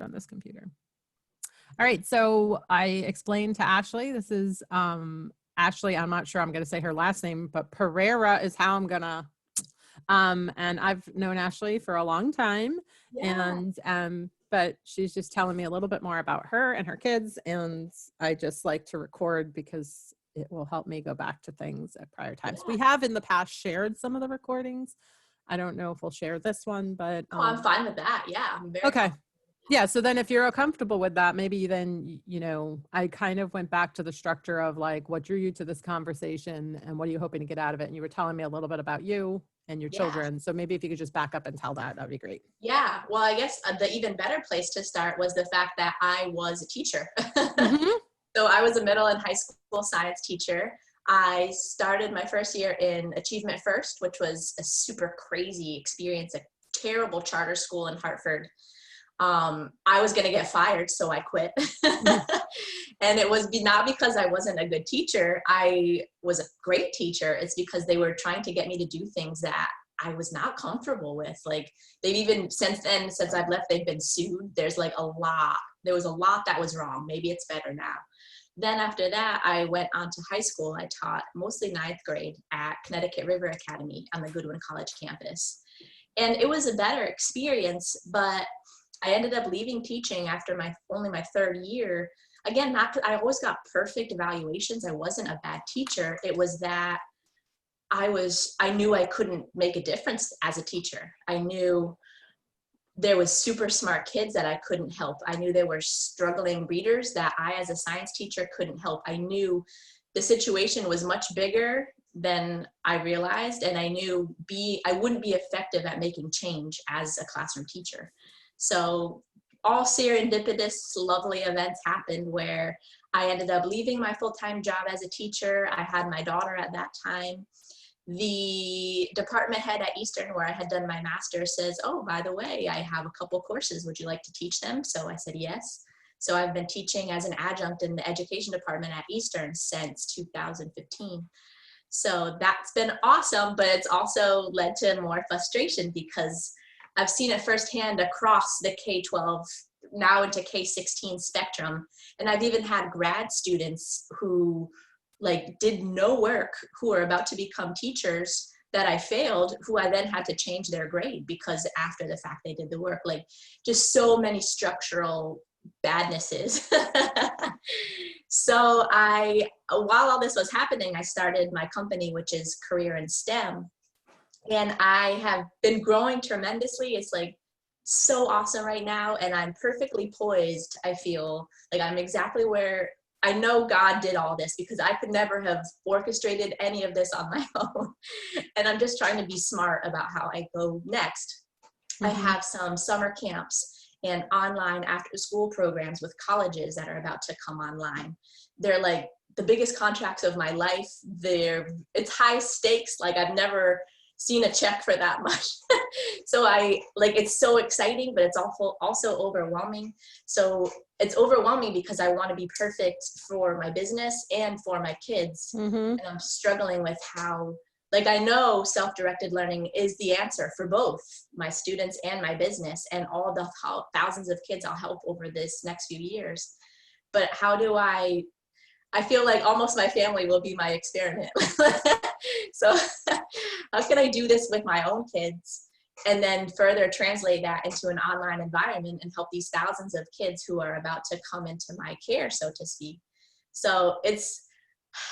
on this computer. All right. So I explained to Ashley, this is Ashley, I'm not sure I'm going to say her last name, but Pereira is how I'm going to, and I've known Ashley for a long time. Yeah. And, but she's just telling me a little bit more about her and her kids. And I just like to record because it will help me go back to things at prior times. Yeah. We have in the past shared some of the recordings. I don't know if we'll share this one, but Oh, I'm fine with that. Yeah, I'm very okay. Yeah. So then if you're comfortable with that, maybe then, you know, I kind of went back to the structure of like, what drew you to this conversation and what are you hoping to get out of it? And you were telling me a little bit about you and your Yeah. children. So maybe if you could just back up and tell that, that'd be great. Yeah. Well, I guess the even better place to start was the fact that I was a teacher. Mm-hmm. So I was a middle and high school science teacher. I started my first year in Achievement First, which was a super crazy experience, a terrible charter school in Hartford. I was going to get fired, so I quit. And it was not because I wasn't a good teacher. I was a great teacher. It's because they were trying to get me to do things that I was not comfortable with. Like they've even since then, since I've left, they've been sued. There's like a lot. There was a lot that was wrong. Maybe it's better now. Then after that, I went on to high school. I taught mostly ninth grade at Connecticut River Academy on the Goodwin College campus. And it was a better experience, but I ended up leaving teaching after only my third year. Again, I always got perfect evaluations. I wasn't a bad teacher. It was that I knew I couldn't make a difference as a teacher. I knew there was super smart kids that I couldn't help. I knew there were struggling readers that I, as a science teacher, couldn't help. I knew the situation was much bigger than I realized, and I knew I wouldn't be effective at making change as a classroom teacher. So all serendipitous, lovely events happened where I ended up leaving my full-time job as a teacher. I had my daughter at that time. The department head at Eastern, where I had done my master's, says, oh, by the way, I have a couple courses. Would you like to teach them? So I said, yes. So I've been teaching as an adjunct in the education department at Eastern since 2015. So that's been awesome, but it's also led to more frustration because I've seen it firsthand across the K-12, now into K-16 spectrum. And I've even had grad students who did no work, who are about to become teachers that I failed, who I then had to change their grade because after the fact they did the work. Just so many structural badnesses. So while all this was happening, I started my company, which is Career in STEM. And I have been growing tremendously. It's so awesome right now. And I'm perfectly poised. I feel like I'm exactly where I know God did all this, because I could never have orchestrated any of this on my own. And I'm just trying to be smart about how I go next. Mm-hmm. I have some summer camps and online after school programs with colleges that are about to come online. They're the biggest contracts of my life. It's high stakes. I've never seen a check for that much. So it's so exciting, but it's also overwhelming. So it's overwhelming because I want to be perfect for my business and for my kids. Mm-hmm. And I'm struggling with how, I know self-directed learning is the answer for both my students and my business and all the thousands of kids I'll help over this next few years. But how do I feel like almost my family will be my experiment. So how can I do this with my own kids and then further translate that into an online environment and help these thousands of kids who are about to come into my care, so to speak. So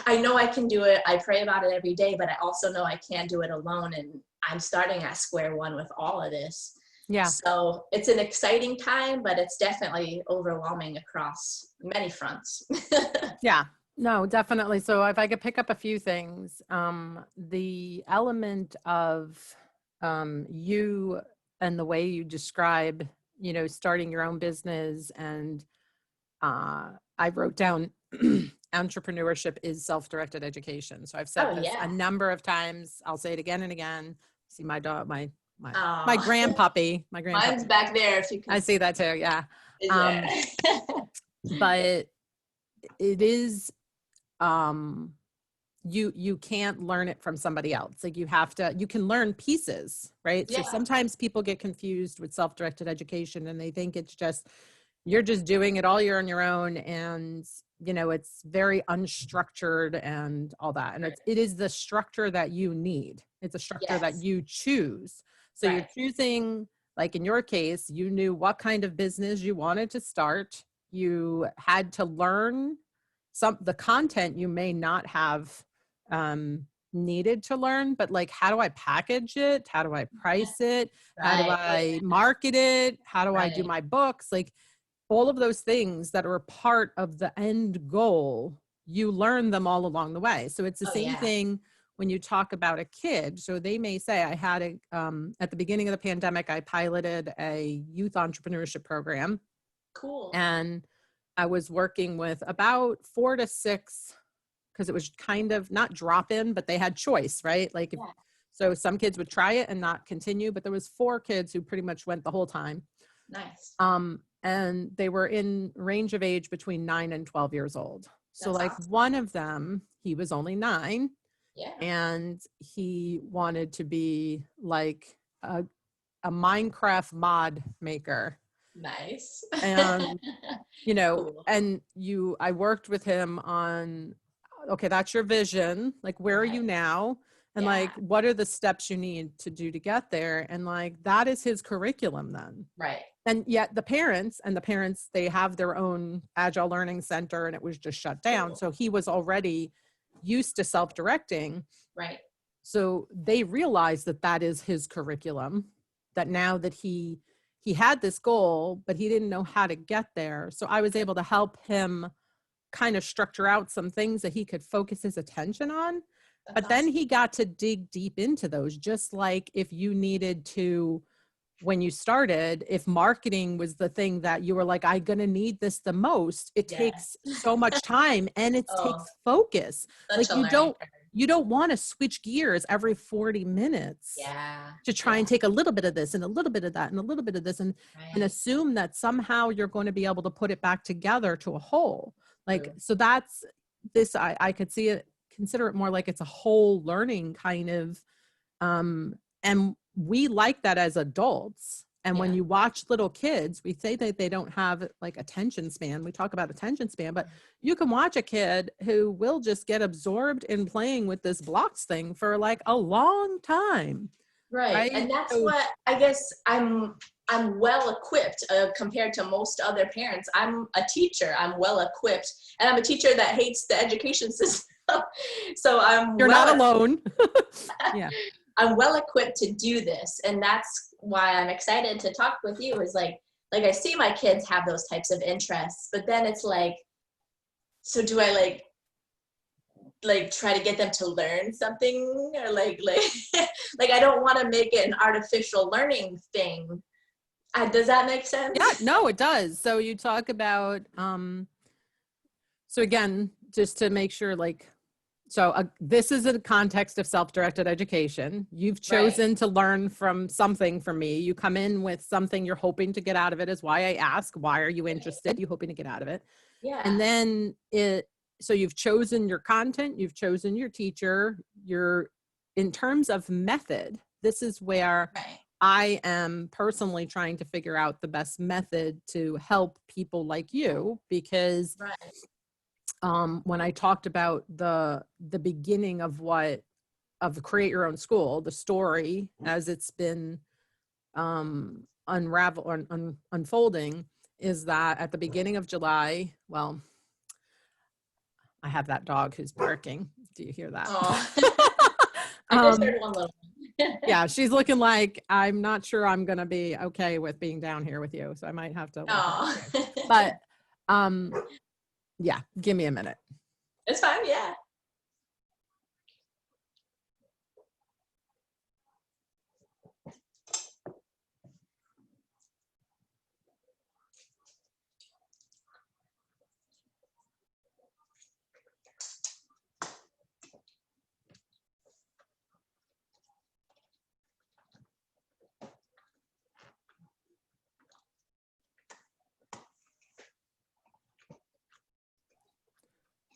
I know I can do it. I pray about it every day, but I also know I can't do it alone. And I'm starting at square one with all of this. Yeah. So it's an exciting time, but it's definitely overwhelming across many fronts. Yeah, no, definitely. So if I could pick up a few things, the element of you and the way you describe, starting your own business, and I wrote down entrepreneurship is self-directed education. So I've said this a number of times. I'll say it again and again. See my dog, my grandpuppy. Mine's back there. If you can. I see that too. Yeah. But it is, you can't learn it from somebody else. You can learn pieces, right? Yeah. So sometimes people get confused with self-directed education and they think it's just you're just doing it all year on your own, and it's very unstructured and all that. And it is the structure that you need. It's a structure that Yes. you choose. So you're Right. choosing, like in your case, you knew what kind of business you wanted to start. You had to learn the content you may not have needed to learn, but like, how do I package it? How do I price it? How do Right. Oh, I market it? How do I do right. my books? Like, all of those things that are a part of the end goal, you learn them all along the way. So it's the Oh, same yeah. thing when you talk about a kid. So they may say, I had at the beginning of the pandemic, I piloted a youth entrepreneurship program, Cool. and I was working with about 4 to 6, because it was kind of not drop in, but they had choice, right? Like, Yeah. so some kids would try it and not continue, but there was 4 kids who pretty much went the whole time. Nice. And they were in range of age between 9 and 12 years old. So That's like, awesome. one of them, he was only 9, Yeah. and he wanted to be like a Minecraft mod maker. Nice. And, Cool. I worked with him on, okay, that's your vision. Like, where are Right. you now? And Yeah. like, what are the steps you need to do to get there? And like, that is his curriculum then. Right. And yet the parents, they have their own agile learning center, and it was just shut down. Cool. So he was already used to self-directing. Right. So they realized that that is his curriculum, that now that he had this goal, but he didn't know how to get there. So I was able to help him kind of structure out some things that he could focus his attention on. That's But then awesome. he got to dig deep into those, just like if you needed to, when you started, if marketing was the thing that you were like, I'm going to need this the most, it takes Yes. so much time, and it Oh, takes focus. such Like, a learning curve. you don't want to switch gears every 40 minutes Yeah. to try Yeah. and take a little bit of this and a little bit of that and a little bit of this, and Right. assume that somehow you're going to be able to put it back together to a whole. Like, True. so that's this, I could see it, consider it more like it's a whole learning kind of, and we like that as adults. And when Yeah. you watch little kids, we say that they don't have like attention span. We talk about attention span, but you can watch a kid who will just get absorbed in playing with this blocks thing for like a long time. Right. Right. And that's So what I guess I'm well equipped compared to most other parents. I'm a teacher. I'm well equipped, and I'm a teacher that hates the education system. So you're not alone. Yeah. I'm well equipped to do this, and that's why I'm excited to talk with you. Is like I see my kids have those types of interests, but then it's like, so do I like try to get them to learn something, or like like I don't want to make it an artificial learning thing. Does that make sense? Yeah, no, it does. So you talk about, so again, just to make sure, like, so this is a context of self-directed education. You've chosen to learn from something from me. You come in with something you're hoping to get out of it, is why I ask, why are you interested? You hoping to get out of it. Yeah. And then so you've chosen your content, you've chosen your teacher, in terms of method, this is where Right. I am personally trying to figure out the best method to help people like you, because Right. when I talked about the beginning of Create Your Own School, the story as it's been unfolding, is that at the beginning of July, well, I have that dog who's barking. Do you hear that? Oh. I just heard one little one. Yeah, she's looking like, I'm not sure I'm gonna be okay with being down here with you, so I might have to. Oh. But yeah, give me a minute. It's fine. Yeah.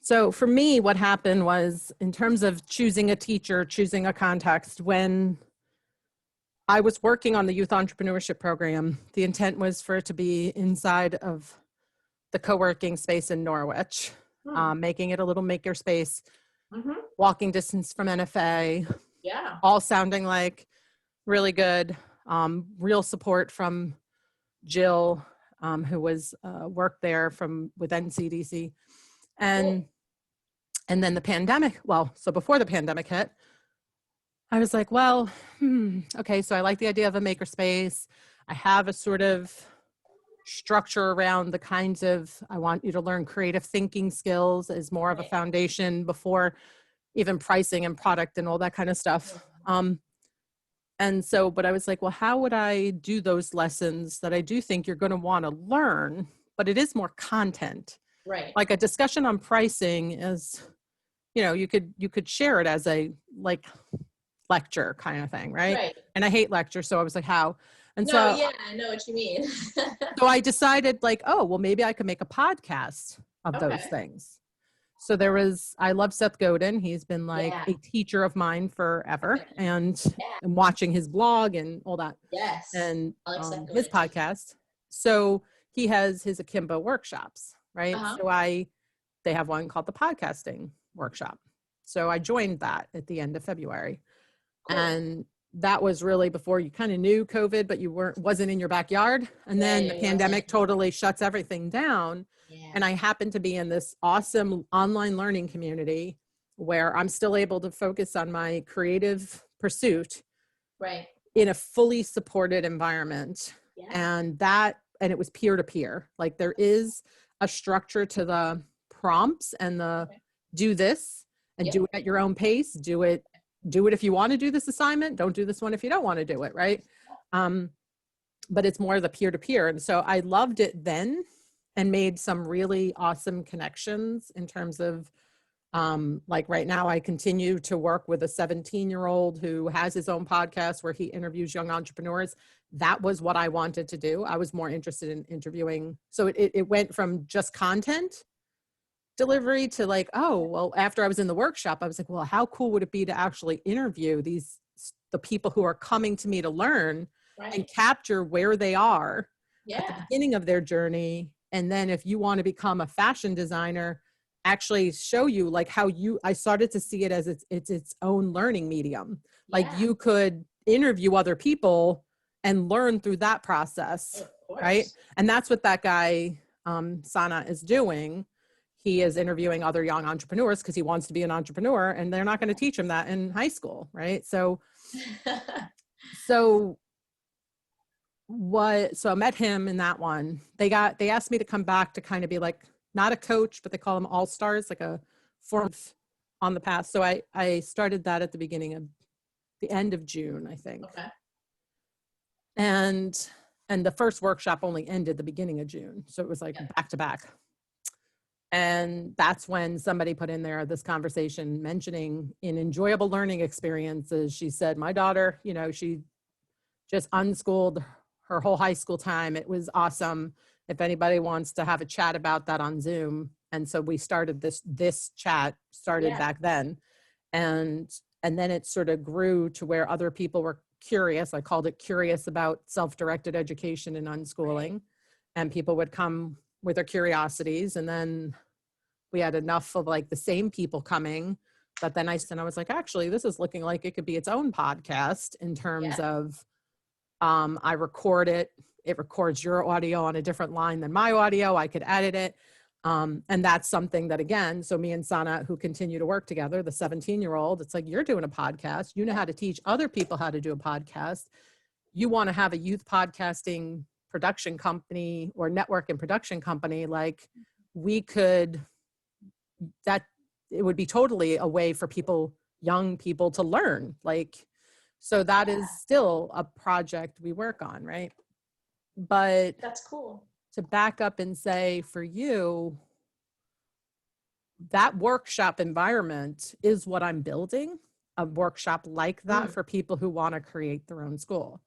So for me, what happened was, in terms of choosing a teacher, choosing a context, when I was working on the youth entrepreneurship program. The intent was for it to be inside of the co-working space in Norwich, Hmm. making it a little maker space, Mm-hmm. walking distance from NFA, Yeah. all sounding like really good. Real support from Jill, who was worked there with NCDC. Cool. And then the pandemic, so before the pandemic hit, I was like, well, okay, so I like the idea of a makerspace. I have a sort of structure around the kinds of, I want you to learn creative thinking skills as more of a Right. foundation before even pricing and product and all that kind of stuff. And so, but I was like, well, how would I do those lessons that I do think you're going to want to learn, but it is more content. Right. Like a discussion on pricing is, you could share it as a lecture kind of thing, right? Right. And I hate lectures, so I was like, how? And No, so yeah, I know what you mean. so I decided like, oh, well, maybe I could make a podcast of those Okay. things. So I love Seth Godin. He's been like Yeah. a teacher of mine forever, Okay. and Yeah. I'm watching his blog and all that, Yes. and I like Seth his Godin. podcast. So he has his Akimbo workshops, right? Uh-huh. So they have one called the podcasting workshop. So I joined that at the end of February. Cool. And that was really before you kind of knew COVID, but wasn't in your backyard. And then Yeah, the it pandemic wasn't. totally shuts everything down. Yeah. And I happen to be in this awesome online learning community where I'm still able to focus on my creative pursuit Right. in a fully supported environment. Yeah. And it was peer to peer. Like there is a structure to the prompts and the Okay. do this and Yep. do it at your own pace. Do it if you want to do this assignment. Don't do this one if you don't want to do it, right? But it's more the peer to peer. And so I loved it then and made some really awesome connections in terms of like right now I continue to work with a 17-year-old who has his own podcast where he interviews young entrepreneurs. That was what I wanted to do. I was more interested in interviewing. So it went from just content delivery to like, oh, well, after I was in the workshop, I was like, well, how cool would it be to actually interview the people who are coming to me to learn and Right. capture where they are at the Yeah. beginning of their journey. And then if you want to become a fashion designer, actually show you like I started to see it as its own learning medium. Like Yeah. you could interview other people and learn through that process, Of course. right? And that's what that guy, Sana, is doing. He is interviewing other young entrepreneurs because he wants to be an entrepreneur, and they're not going to teach him that in high school, right? So I met him in that one. They asked me to come back to kind of be like, not a coach, but they call them all-stars, like a form on the path. So I started that at the end of June, I think. Okay. And the first workshop only ended the beginning of June. So it was like back to back. And that's when somebody put in there this conversation mentioning in enjoyable learning experiences. She said, my daughter, she just unschooled her whole high school time. It was awesome. If anybody wants to have a chat about that on Zoom. And so we started this chat started back then. And then it sort of grew to where other people were curious. I called it curious about self-directed education and unschooling. Right. And people would come with their curiosities. And then we had enough of like the same people coming. But then I was like, actually, this is looking like it could be its own podcast in terms of I record it. It records your audio on a different line than my audio. I could edit it. And that's something that, again, so me and Sana, who continue to work together, the 17-year-old, it's like, you're doing a podcast. You know how to teach other people how to do a podcast. You want to have a youth podcasting production company or network and production company. Like it would be totally a way for young people to learn. Like, so that is still a project we work on, right? But that's cool. To back up and say, for you, that workshop environment is what I'm building, a workshop like that for people who want to create their own school.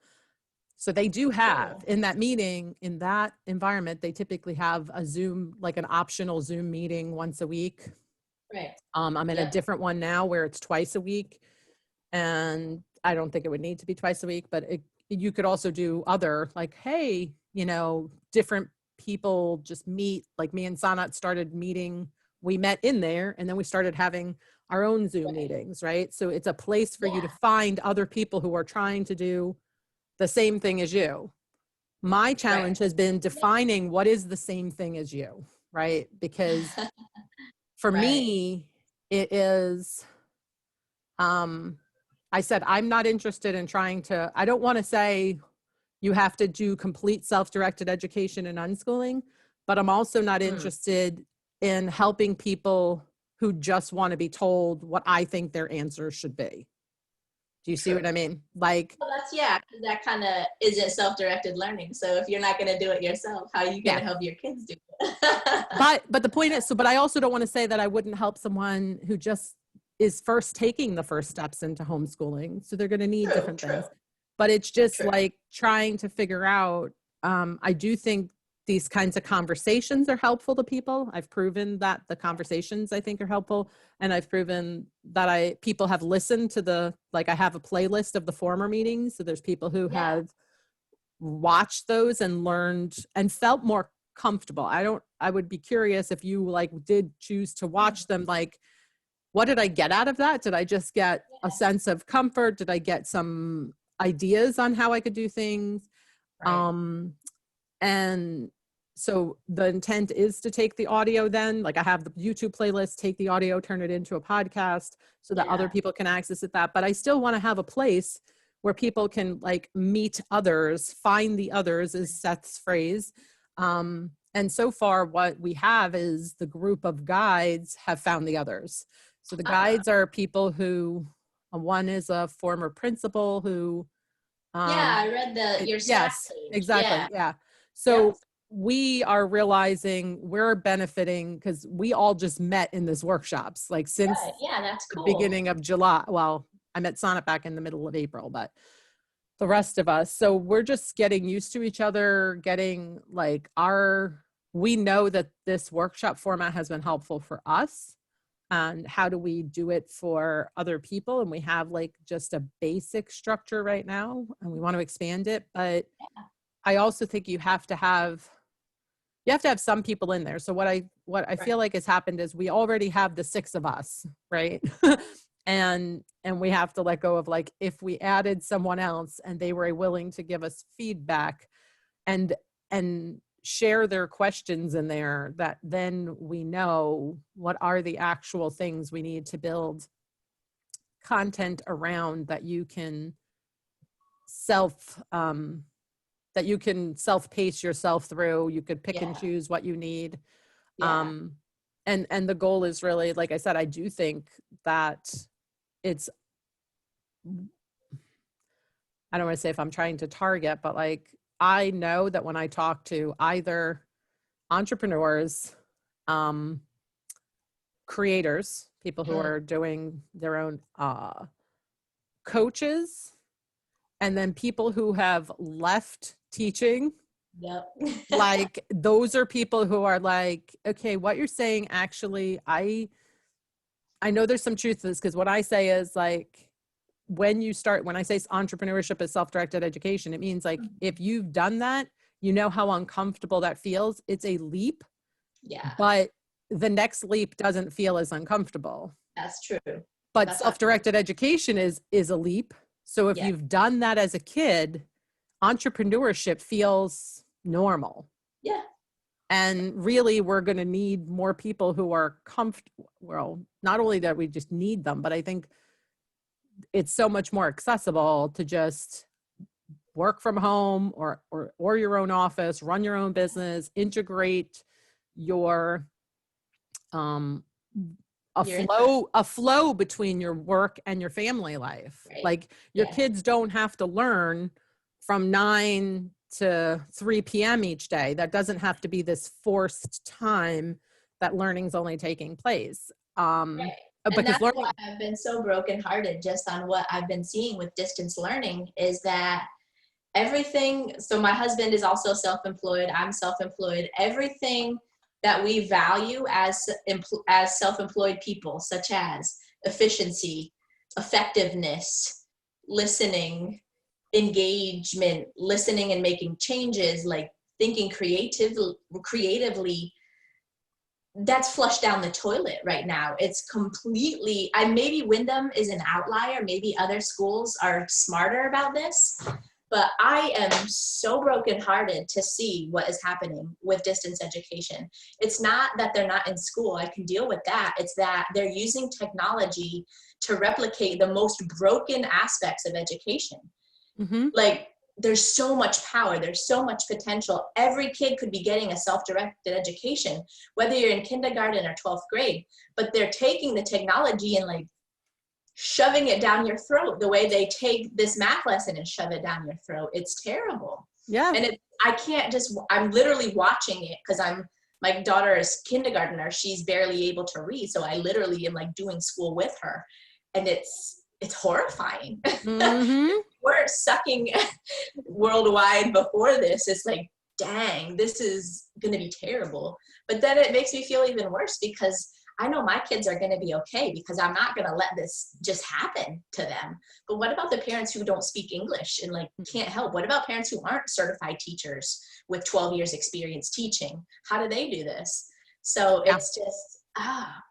So they do have in that meeting, in that environment, they typically have a Zoom, like an optional Zoom meeting once a week. Right. I'm in a different one now where it's twice a week. And I don't think it would need to be twice a week, but you could also do other, like, hey, different people just meet, like me and Sanat started meeting, we met in there, and then we started having our own Zoom meetings, right? So it's a place for you to Yeah. find other people who are trying to do the same thing as you. My challenge Right. has been defining what is the same thing as you, right? Because for Right. me, it is, I said, I'm not interested in I don't want to say you have to do complete self-directed education and unschooling, but I'm also not Mm. interested in helping people who just want to be told what I think their answers should be. Do you see True. what I mean? Like, Well, yeah, 'cause that kind of isn't self-directed learning. So if you're not going to do it yourself, how are you going yeah. to help your kids do it? But the point is, but I also don't want to say that I wouldn't help someone who just is first taking the first steps into homeschooling. So they're going to need True, different true, things. But it's just true. like trying to figure out, I do think these kinds of conversations are helpful to people. I've proven that the conversations I think are helpful. And I've proven that people have listened to I have a playlist of the former meetings. So there's people who Yeah, have watched those and learned and felt more comfortable. I would be curious if you did choose to watch them, what did I get out of that? Did I just get a sense of comfort? Did I get some ideas on how I could do things? right. And so the intent is to take the audio then, like I have the YouTube playlist, take the audio, turn it into a podcast so that other Yeah, people can access it but I still want to have a place where people can meet others, find the others is Seth's phrase. And so far what we have is the group of guides have found the others. So the ah, guides are people who, one is a former principal who, yeah. I read your staff yes, page. exactly. Yeah, Yeah. yep. So we are realizing we're benefiting because we all just met in this workshops, since Good. Yeah, that's the cool. beginning of July. Well, I met Sonnet back in the middle of April, but the rest of us. So we're just getting used to each other, getting we know that this workshop format has been helpful for us. And how do we do it for other people? And we have just a basic structure right now and we want to expand it. But I also think you have to have some people in there. So what I Right. feel like has happened is we already have the 6 of us, right? and we have to let go of if we added someone else and they were willing to give us feedback and share their questions in there, that then we know what are the actual things we need to build content around that you can self pace yourself through. You could pick and Yeah, choose what you need. yeah. um and the goal is really, like I said, I do think that it's, I don't want to say if I'm trying to target, but I know that when I talk to either entrepreneurs, um creators, people who Mm, are doing their own coaches, and then people who have left teaching, yep. those are people who are okay, what you're saying, actually, I know there's some truth to this, because what I say is when I say entrepreneurship is self-directed education, it means if you've done that, you know how uncomfortable that feels. It's a leap, Yeah, but the next leap doesn't feel as uncomfortable. that's true. But That's absolutely. self-directed education is a leap. So if Yeah, you've done that as a kid, entrepreneurship feels normal. yeah, And really, we're going to need more people who are comfortable. Well, not only that we just need them, but I think it's so much more accessible to just work from home or your own office, run your own business, integrate your um you're interested. a flow between your work and your family life. Right. Your Yeah, kids don't have to learn from 9 to 3 p.m. each day. That doesn't have to be this forced time that learning's only taking place. right. And Because that's why learning, I've been so brokenhearted just on what I've been seeing with distance learning is that everything, so my husband is also self-employed, I'm self-employed, everything that we value as self-employed people, such as efficiency, effectiveness, listening, engagement, listening and making changes, like thinking creatively, that's flushed down the toilet right now. It's completely, maybe Wyndham is an outlier. Maybe other schools are smarter about this, but I am so brokenhearted to see what is happening with distance education. It's not that they're not in school. I can deal with that. It's that they're using technology to replicate the most broken aspects of education. Mm-hmm. Like, there's so much power, there's so much potential. Every kid could be getting a self-directed education, whether you're in kindergarten or 12th grade, but they're taking the technology and like shoving it down your throat the way they take this math lesson and shove it down your throat. It's terrible. Yeah. And I'm literally watching it because my daughter is kindergartner. She's barely able to read. So I literally am like doing school with her, and it's horrifying. Mm-hmm. We're sucking worldwide before this. It's like, dang, this is going to be terrible. But then it makes me feel even worse because I know my kids are going to be okay because I'm not going to let this just happen to them. But what about the parents who don't speak English and like can't help? What about parents who aren't certified teachers with 12 years experience teaching? How do they do this? So it's just,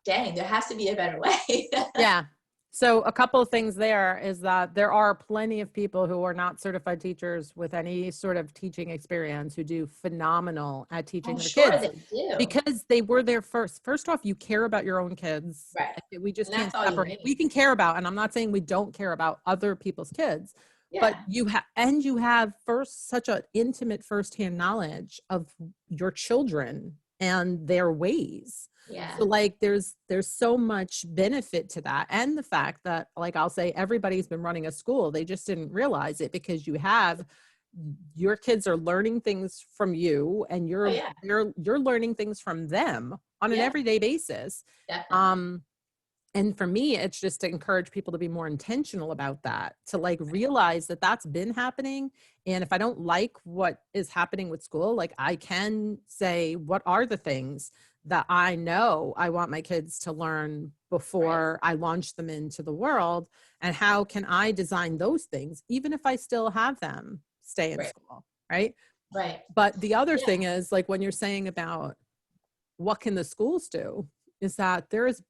dang, there has to be a better way. Yeah. So a couple of things there is that there are plenty of people who are not certified teachers with any sort of teaching experience who do phenomenal at teaching their kids they do. because they were there first. First off, you care about your own kids. Right. We just And can't that's all you separate. need. We can care about, and I'm not saying we don't care about other people's kids, but you have first such an intimate firsthand knowledge of your children and their ways. Yeah. So like there's so much benefit to that. And the fact that, like, I'll say everybody's been running a school. They just didn't realize it because your kids are learning things from you and you're learning things from them on an everyday basis. Definitely. And for me, it's just to encourage people to be more intentional about that, to like realize that that's been happening. And if I don't like what is happening with school, like I can say, what are the things that I know I want my kids to learn before I launch them into the world? And how can I design those things, even if I still have them stay in school, right? Right. But the other thing is, like, when you're saying about what can the schools do, is that there's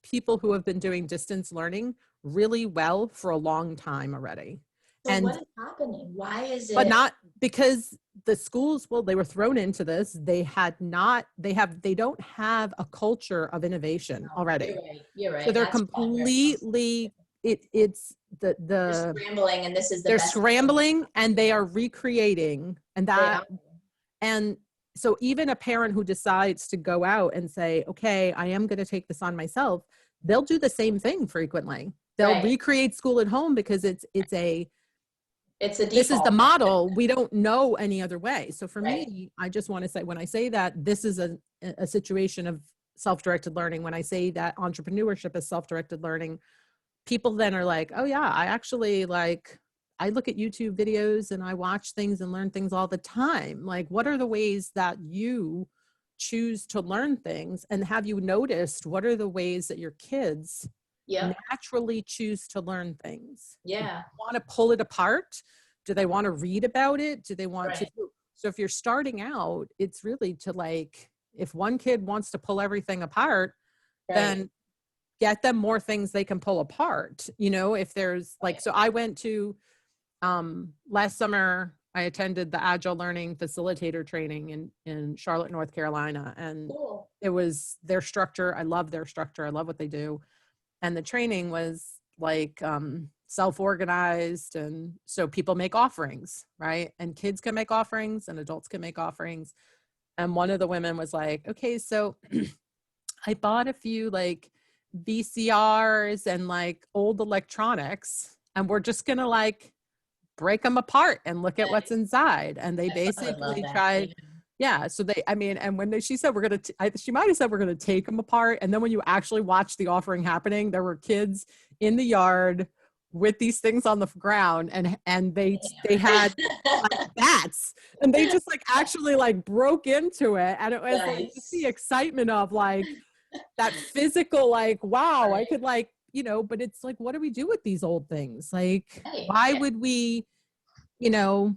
people who have been doing distance learning really well for a long time already. So and what is happening? Why is it? But not because the schools, well, they were thrown into this. They don't have a culture of innovation already. You're right. So they're completely, it's they're scrambling, and this is they're scrambling and they are recreating, and so even a parent who decides to go out and say, okay, I am going to take this on myself, they'll do the same thing frequently. They'll recreate school at home because it's a default. This is the model. We don't know any other way. So for me, I just want to say, when I say that this is a situation of self-directed learning, when I say that entrepreneurship is self-directed learning, people then are like, oh yeah, I actually I look at YouTube videos and I watch things and learn things all the time. Like, what are the ways that you choose to learn things? And have you noticed what are the ways that your kids naturally choose to learn things? Yeah. Want to pull it apart? Do they want to read about it? Do they want to? So if you're starting out, it's really to like, if one kid wants to pull everything apart, then get them more things they can pull apart. You know, if there's like, so I went to, last summer, I attended the Agile Learning Facilitator training in Charlotte, North Carolina. And it was their structure. I love their structure. I love what they do. And the training was like self-organized. And so people make offerings, right? And kids can make offerings and adults can make offerings. And one of the women was like, okay, so I bought a few like VCRs and like old electronics, and we're just going to like break them apart and look at what's inside. And they basically tried. Yeah. So and when she said, she might've said, we're going to take them apart. And then when you actually watch the offering happening, there were kids in the yard with these things on the ground, and they had like bats, and they just like actually like broke into it. And it was like just the excitement of like that physical, like, wow, I could like but it's like, what do we do with these old things? Like, Right. why would we, you know,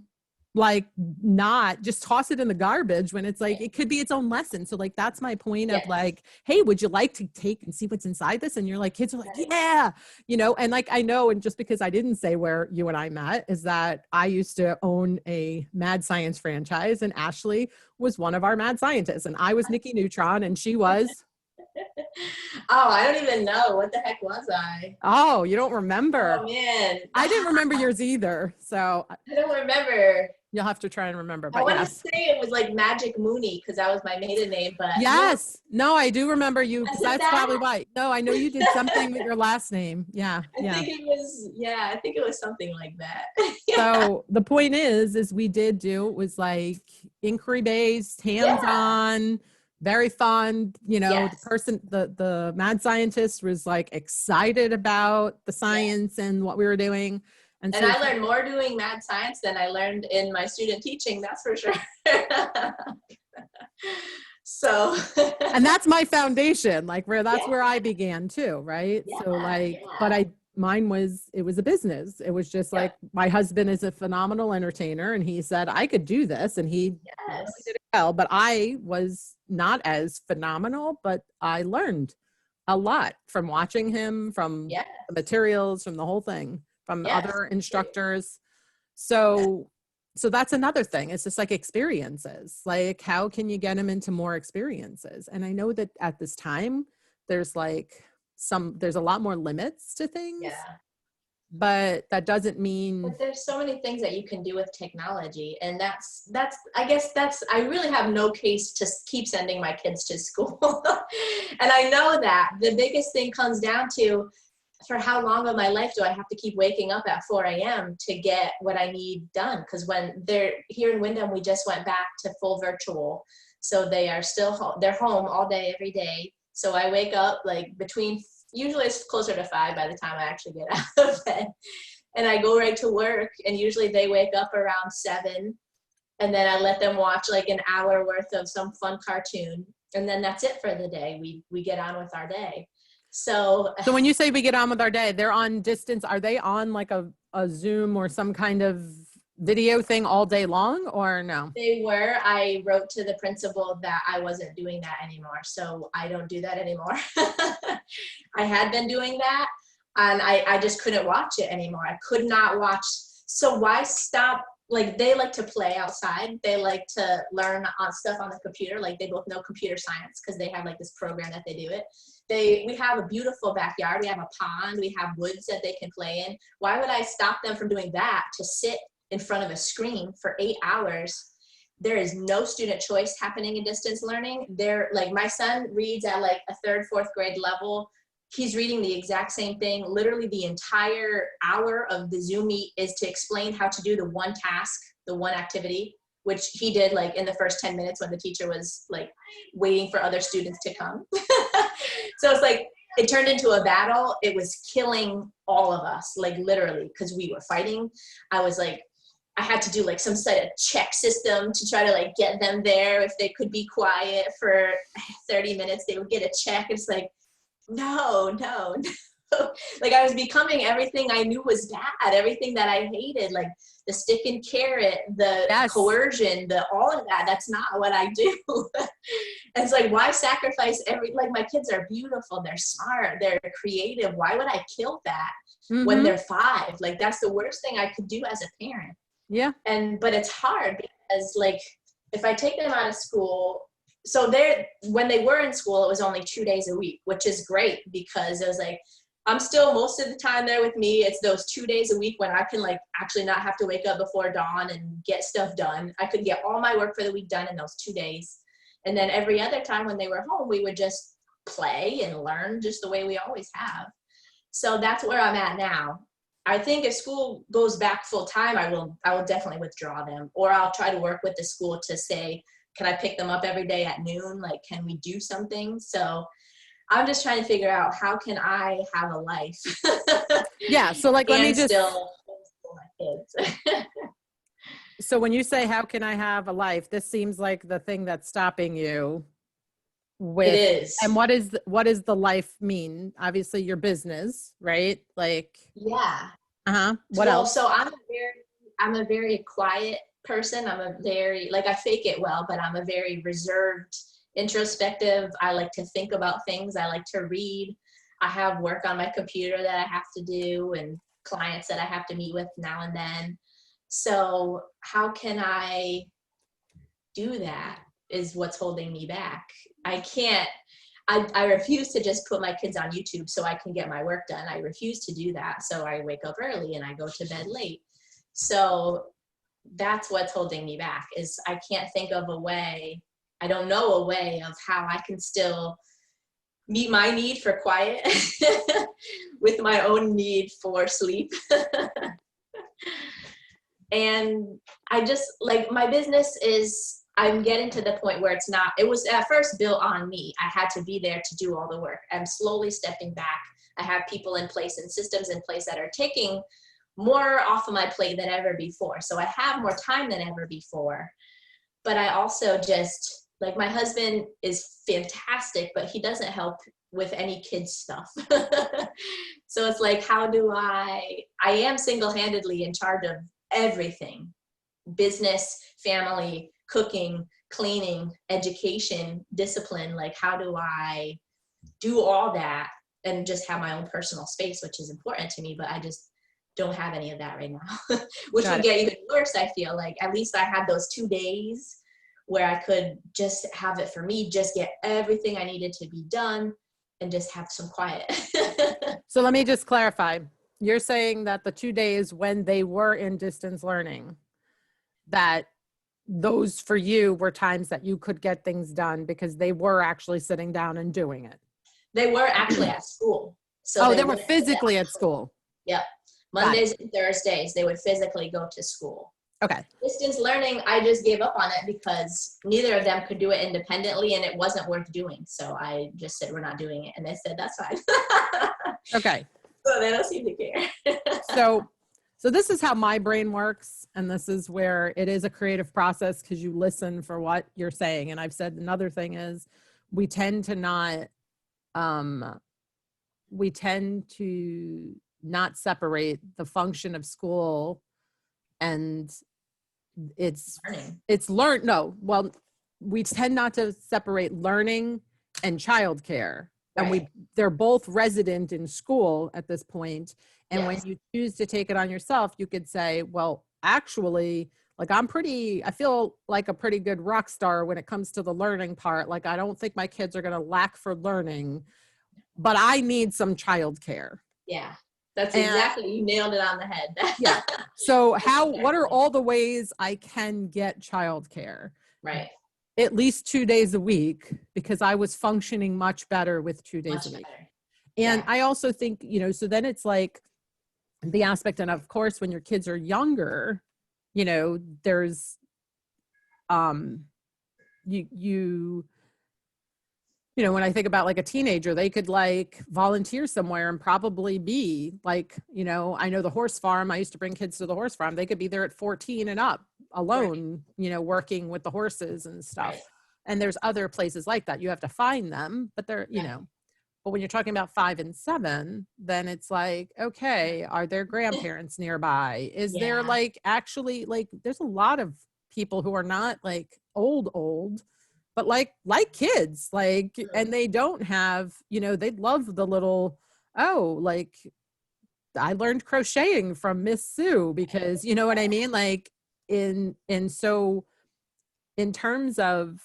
like not just toss it in the garbage when it's like, it could be its own lesson. So like, that's my point of Yes. like, hey, would you like to take and see what's inside this? And you're like, kids are like, yeah, and like, I know, and just because I didn't say where you and I met is that I used to own a mad science franchise, and Ashley was one of our mad scientists, and I was Nikki Neutron and she was, Oh, I don't even know. What the heck was I? oh, you don't remember. Oh man. I didn't remember yours either. So I don't remember. you'll have to try and remember, I but want to yes. say it was like Magic Mooney because that was my maiden name, but Yes. No, I do remember you, because was it that's probably that? why. No, I know you did something with your last name. Yeah. I Yeah. think it was, yeah, I think it was something like that. Yeah. So the point is we did do, it was like inquiry based, Yeah. hands-on, very fun. The Yes. person, the mad scientist was like excited about the Yes. science and what we were doing. And And so, I learned more doing mad science than I learned in my student teaching, that's for sure. So, and that's my foundation, like that's yeah, where I began too, right? yeah, So like, but yeah, it was a business. It was just yep, like, my husband is a phenomenal entertainer, and he said I could do this, and he really yes, did it well, but I was not as phenomenal, but I learned a lot from watching him, from yes, the materials, from the whole thing, from yes, other instructors. So that's another thing. It's just like experiences. Like, how can you get them into more experiences? And I know that at this time, there's like there's a lot more limits to things, yeah. but that doesn't mean, But there's so many things that you can do with technology, and that's I guess that's I really have no case to keep sending my kids to school. And I know that the biggest thing comes down to, for how long of my life do I have to keep waking up at 4 a.m. to get what I need done? Because when they're here in Wyndham, we just went back to full virtual. So they are still home. They're home all day, every day. So I wake up like usually it's closer to 5 by the time I actually get out of bed. And I go right to work. And usually they wake up around 7. And then I let them watch like an hour worth of some fun cartoon. And then that's it for the day. We get on with our day. So so when you say we get on with our day, they're on distance. Are they on like a Zoom or some kind of video thing all day long, or no? they were. I wrote to the principal that I wasn't doing that anymore. So I don't do that anymore. I had been doing that, and I just couldn't watch it anymore. I could not watch. So why stop? Like, they like to play outside. They like to learn on stuff on the computer. Like, they both know computer science because they have like this program that they do it. We have a beautiful backyard. We have a pond. We have woods that they can play in. Why would I stop them from doing that to sit in front of a screen for 8 hours? There is no student choice happening in distance learning. They're like, my son reads at like a 3rd, 4th grade level. He's reading the exact same thing. Literally the entire hour of the Zoom meet is to explain how to do the one task, the one activity, which he did like in the first 10 minutes when the teacher was like waiting for other students to come. So it's like, it turned into a battle. It was killing all of us, like literally, because we were fighting. I was like, I had to do like some sort of check system to try to like get them there. If they could be quiet for 30 minutes, they would get a check. It's like, no. Like, I was becoming everything I knew was bad, everything that I hated, like the stick and carrot, the Yes. coercion, all of that. That's not what I do. And it's like, why sacrifice like, my kids are beautiful, they're smart, they're creative. Why would I kill that when they're 5? Like, that's the worst thing I could do as a parent. Yeah. But it's hard because like, if I take them out of school, so when they were in school, it was only 2 days a week, which is great because it was like, I'm still most of the time there with me. It's those 2 days a week when I can like actually not have to wake up before dawn and get stuff done. I could get all my work for the week done in those 2 days. And then every other time when they were home, we would just play and learn just the way we always have. So that's where I'm at now. I think if school goes back full time, I will definitely withdraw them, or I'll try to work with the school to say, can I pick them up every day at noon? Like, can we do something? So I'm just trying to figure out, how can I have a life? Yeah. So like, let me and just, still homeschool my kids. so when you say, how can I have a life? This seems like the thing that's stopping you It with, is. and what does the life mean? Obviously your business, right? Like, Yeah. what Well, else? so I'm a very quiet person. I'm a very, like, I fake it well, but I'm a very reserved, introspective. I like to think about things. I like to read. I have work on my computer that I have to do and clients that I have to meet with now and then. So how can I do that is what's holding me back. I can't, I refuse to just put my kids on YouTube so I can get my work done. I refuse to do that. So I wake up early and I go to bed late. So that's what's holding me back is I can't think of a way. I don't know a way of how I can still meet my need for quiet with my own need for sleep. And I just, like, my business is, I'm getting to the point where it's not, it was at first built on me. I had to be there to do all the work. I'm slowly stepping back. I have people in place and systems in place that are taking more off of my plate than ever before. So I have more time than ever before. But I also just, like, my husband is fantastic, but he doesn't help with any kids stuff. So it's like, how do I am single-handedly in charge of everything: business, family, cooking, cleaning, education, discipline. Like, how do I do all that and just have my own personal space, which is important to me, but I just don't have any of that right now. Which Got would it. get even worse. I feel like at least I had those 2 days where I could just have it for me, just get everything I needed to be done and just have some quiet. So let me just clarify. You're saying that the 2 days when they were in distance learning, that those for you were times that you could get things done because they were actually sitting down and doing it. They were actually at school. So Oh, they were physically at school. Yep. Mondays and Thursdays, they would physically go to school. Okay. Distance learning, I just gave up on it because neither of them could do it independently and it wasn't worth doing. So I just said, we're not doing it. And they said, that's fine. Okay. So they don't seem to care. So this is how my brain works. And this is where it is a creative process because you listen for what you're saying. And I've said another thing is we tend to not separate the function of school and we tend not to separate learning and childcare. Right. And they're both resident in school at this point. And Yes. when you choose to take it on yourself, you could say, well, actually, like I feel like a pretty good rock star when it comes to the learning part. Like, I don't think my kids are going to lack for learning, but I need some childcare. Yeah. That's exactly, you nailed it on the head. Yeah. So what are all the ways I can get childcare? Right. At least 2 days a week, because I was functioning much better with 2 days a week. Better. And Yeah. I also think, so then it's like the aspect, and of course, when your kids are younger, there's, when I think about like a teenager, they could like volunteer somewhere and probably be like, I know the horse farm. I used to bring kids to the horse farm. They could be there at 14 and up alone, working with the horses and stuff. Right. And there's other places like that. You have to find them, but they're, but when you're talking about 5 and 7, then it's like, okay, are there grandparents nearby? Is there like actually like, there's a lot of people who are not like old, but like kids, like, and they don't have, they'd love the little, like I learned crocheting from Miss Sue because, you know what I mean? Like so in terms of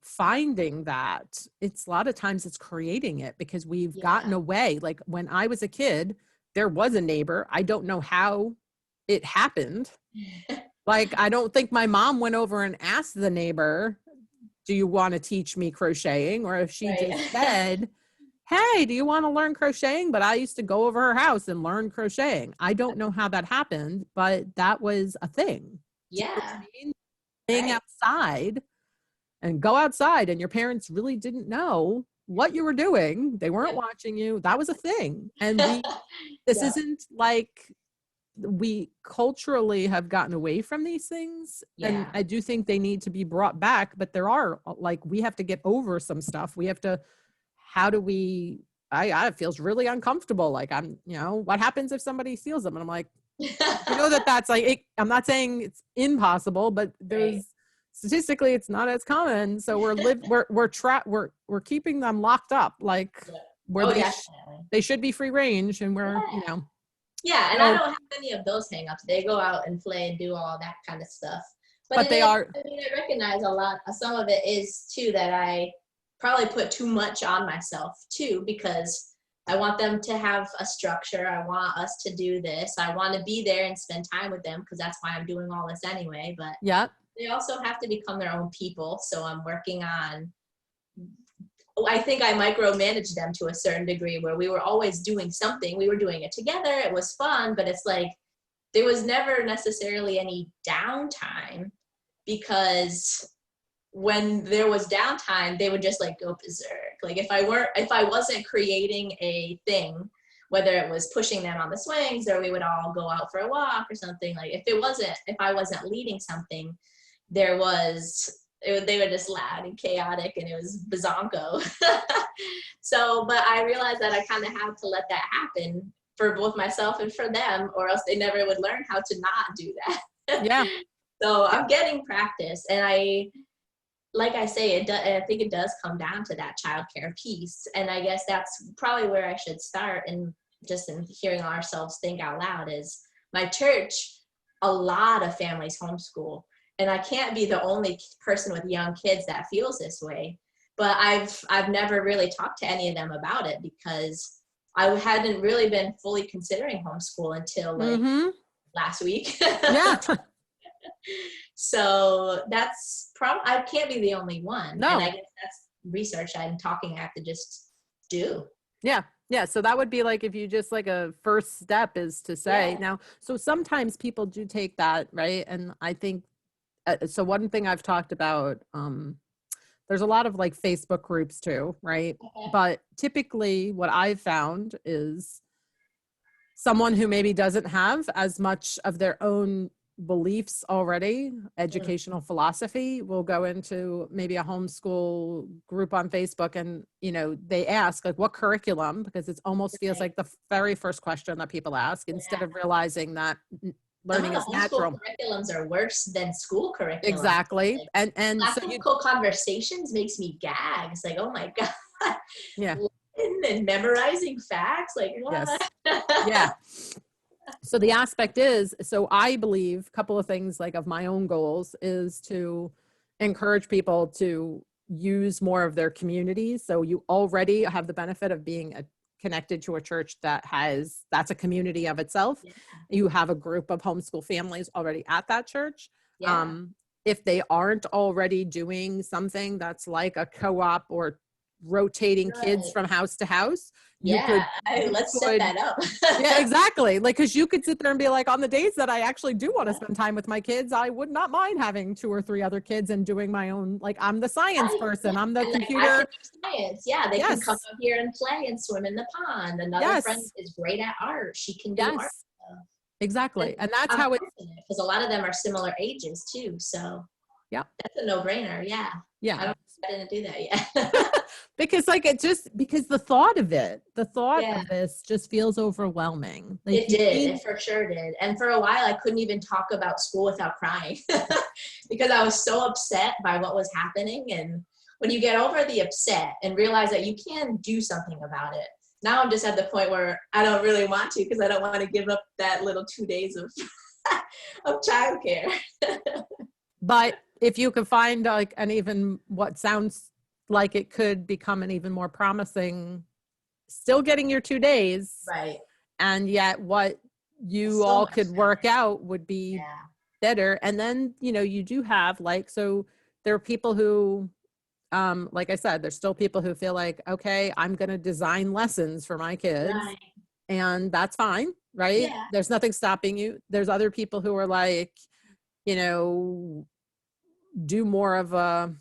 finding that, it's a lot of times it's creating it because we've gotten away. Like when I was a kid, there was a neighbor. I don't know how it happened. Like, I don't think my mom went over and asked the neighbor, do you want to teach me crocheting? Or if she just said, hey, do you want to learn crocheting? But I used to go over her house and learn crocheting. I don't know how that happened, but that was a thing. Yeah. Being outside and go outside, and your parents really didn't know what you were doing. They weren't watching you. That was a thing. And this isn't like we culturally have gotten away from these things. And Yeah. I do think they need to be brought back, but there are like, we have to get over some stuff. We have to, how do we, it feels really uncomfortable. Like what happens if somebody steals them? And I'm like, that's like, I'm not saying it's impossible, but Right. statistically it's not as common. So we're keeping them locked up, like Yeah. where Oh, definitely. they should be free range, and we're, Yeah. Yeah, and I so, don't have any of those hangups. They go out and play and do all that kind of stuff. But but it they is, are, I mean, I recognize a lot, some of it is too that I probably put too much on myself too, because I want them to have a structure. I want us to do this. I want to be there and spend time with them because that's why I'm doing all this anyway. But yeah. they also have to become their own people. So I'm working on, I think I micromanaged them to a certain degree where we were always doing something. We were doing it together. It was fun, but it's like there was never necessarily any downtime, because when there was downtime, they would just like go berserk. Like if I wasn't creating a thing, whether it was pushing them on the swings or we would all go out for a walk or something, like if I wasn't leading something, they were just loud and chaotic and it was bazonko. So, but I realized that I kind of have to let that happen for both myself and for them, or else they never would learn how to not do that. Yeah. So Yeah. I'm getting practice, and like I say, I think it does come down to that childcare piece. And I guess that's probably where I should start. And just in hearing ourselves think out loud is my church, a lot of families homeschool. And I can't be the only person with young kids that feels this way. But I've never really talked to any of them about it because I hadn't really been fully considering homeschool until like last week. Yeah. So that's I can't be the only one. No. And I guess that's research I'm talking I have to just do. Yeah. Yeah. So that would be like, if you just like a first step is to say now, so sometimes people do take that, right? And I think, so one thing I've talked about, there's a lot of like Facebook groups too, right? Okay. But typically what I've found is someone who maybe doesn't have as much of their own beliefs already, educational philosophy, will go into maybe a homeschool group on Facebook, and they ask like, what curriculum, because it almost feels like the very first question that people ask, instead of realizing that learning is natural. Curriculums are worse than school curriculums. Exactly. Like, and so conversations makes me gag. It's like, oh my God. Yeah. And memorizing facts, like yes. Yeah. So the aspect is, so I believe a couple of things like of my own goals is to encourage people to use more of their communities. So you already have the benefit of being connected to a church that's a community of itself. Yeah. You have a group of homeschool families already at that church. Yeah. If they aren't already doing something that's like a co-op or rotating kids from house to house, let's set that up. Yeah, exactly. Like, because you could sit there and be like, on the days that I actually do want to spend time with my kids, I would not mind having 2 or 3 other kids and doing my own, like, I'm the science person, I'm the computer. Science. Yeah, they can come up here and play and swim in the pond. Another friend is great at art. She can do art. Exactly. And that's how because a lot of them are similar ages too. So yeah, that's a no-brainer. Yeah. Yeah. I didn't do that yet. Because because the thought of this just feels overwhelming. Like, it for sure did. And for a while I couldn't even talk about school without crying because I was so upset by what was happening. And when you get over the upset and realize that you can do something about it, now I'm just at the point where I don't really want to, because I don't want to give up that little 2 days of of childcare. But if you could find like an even what sounds like it could become an even more promising, still getting your 2 days, right? And yet what you all could work out would be better. And then, you do have like, so there are people who, like I said, there's still people who feel like, okay, I'm going to design lessons for my kids, and that's fine. Right. Yeah. There's nothing stopping you. There's other people who are like, do more of a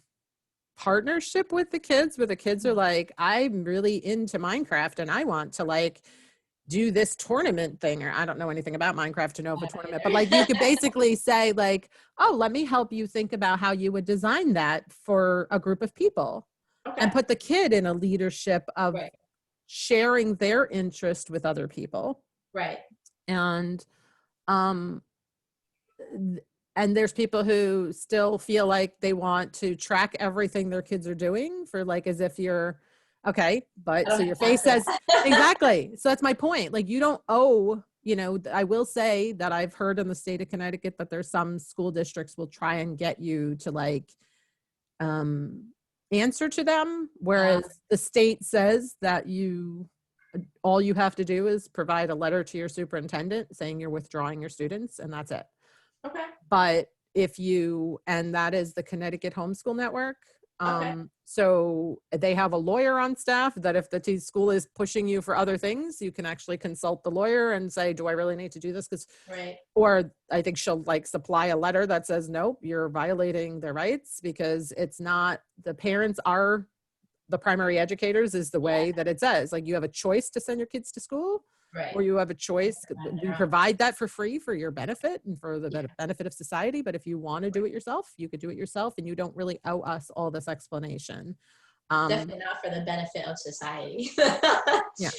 partnership with the kids, where the kids are like, I'm really into Minecraft and I want to like do this tournament thing, or I don't know anything about Minecraft to know of a I don't tournament, but like you could either. basically say like, oh, let me help you think about how you would design that for a group of people, and Okay. put the kid in a leadership of Right. sharing their interest with other people. Right. And um and there's people who still feel like they want to track everything their kids are doing for like as if you're okay, I but don't so have your time face for says that. exactly. So that's my point. Like you don't owe, I will say that I've heard in the state of Connecticut that there's some school districts will try and get you to like um answer to them, whereas the state says that all you have to do is provide a letter to your superintendent saying you're withdrawing your students, and that's it. Okay. But and that is the Connecticut Homeschool Network. Okay. So they have a lawyer on staff that if the school is pushing you for other things, you can actually consult the lawyer and say, do I really need to do this? Right. Or I think she'll like supply a letter that says, nope, you're violating their rights, because it's not, the parents are the primary educators is the Yeah. way that it says. Like you have a choice to send your kids to school, Right. or you have a choice. On We their own. provide that for free for your benefit and for the Yeah. benefit of society. But if you want to do it yourself, you could do it yourself, and you don't really owe us all this explanation. Definitely not for the benefit of society. Yeah.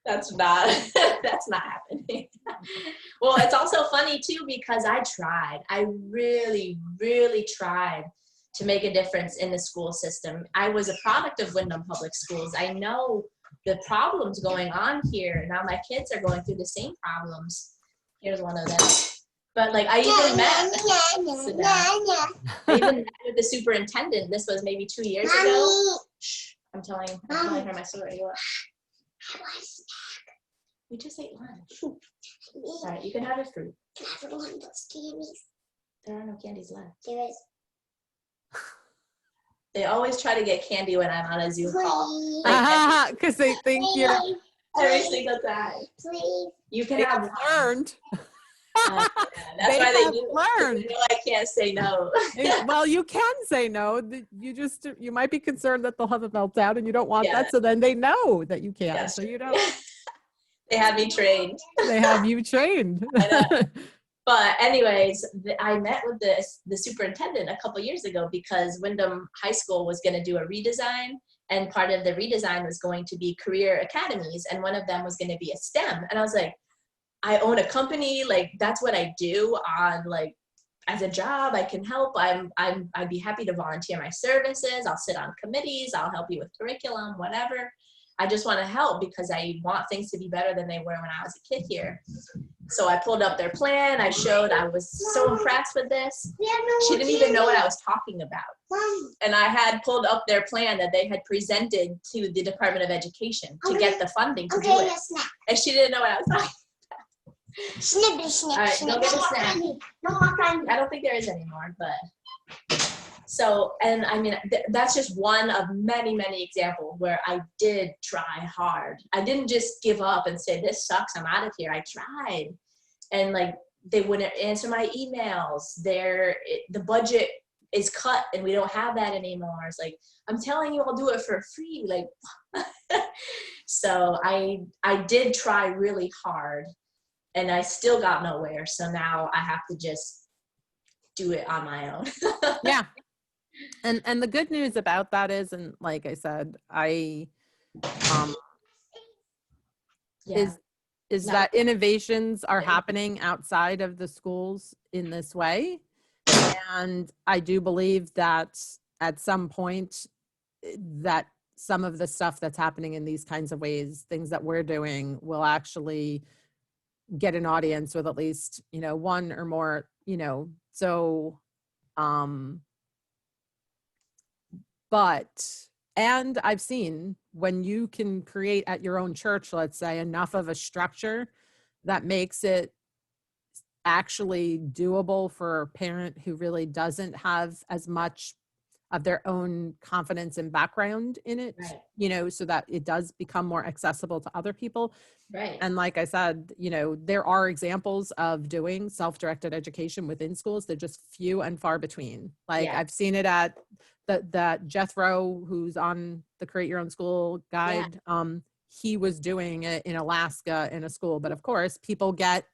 That's not that's not happening. Well, it's also funny too because I really, really tried to make a difference in the school system. I was a product of Wyndham Public Schools. I know the problems going on here. Now my kids are going through the same problems. Here's one of them. But like I even met with the superintendent. This was maybe 2 years ago. Shh, I'm telling her my story. What? We just ate lunch. All right, you can have your fruit. There are no candies left. There is. They always try to get candy when I'm on a Zoom call. Like Because they think you're every single time. Please. You can they have have one. learned. That's They why they have do it, 'cause learned. they know I can't say no. Well, you can say no. You might be concerned that they'll have a meltdown, and you don't want Yeah. that. So then they know that you can't. Yes. So you don't. They have me trained. They have you trained. I know. But anyways, I met with the superintendent a couple years ago because Wyndham High School was going to do a redesign, and part of the redesign was going to be career academies, and one of them was going to be a STEM. And I was like, I own a company, like that's what I do on like as a job. I can help. I'd be happy to volunteer my services. I'll sit on committees. I'll help you with curriculum, whatever. I just want to help because I want things to be better than they were when I was a kid here. So I pulled up their plan. I was so impressed with this. She didn't even know what I was talking about. And I had pulled up their plan that they had presented to the Department of Education to get the funding to do it. And she didn't know what I was talking about. Snippy, snip, All right, snip. go get a snack. No more candy. I don't think there is anymore, but so, and I mean, that's just one of many, many examples where I did try hard. I didn't just give up and say, this sucks, I'm out of here. I tried. And like, they wouldn't answer my emails. The budget is cut and we don't have that anymore. It's like, I'm telling you, I'll do it for free. Like, so I did try really hard and I still got nowhere. So now I have to just do it on my own. Yeah. And the good news about that is, and like I said, is No. that innovations are happening outside of the schools in this way. And I do believe that at some point that some of the stuff that's happening in these kinds of ways, things that we're doing, will actually get an audience with at least, one or more, so, and I've seen when you can create at your own church, let's say, enough of a structure that makes it actually doable for a parent who really doesn't have as much of their own confidence and background in it, Right. So that it does become more accessible to other people. Right. And like I said, there are examples of doing self-directed education within schools. They're just few and far between. Like Yeah. I've seen it at that Jethro, who's on the Create Your Own School guide. he was doing it in Alaska in a school. But of course, people get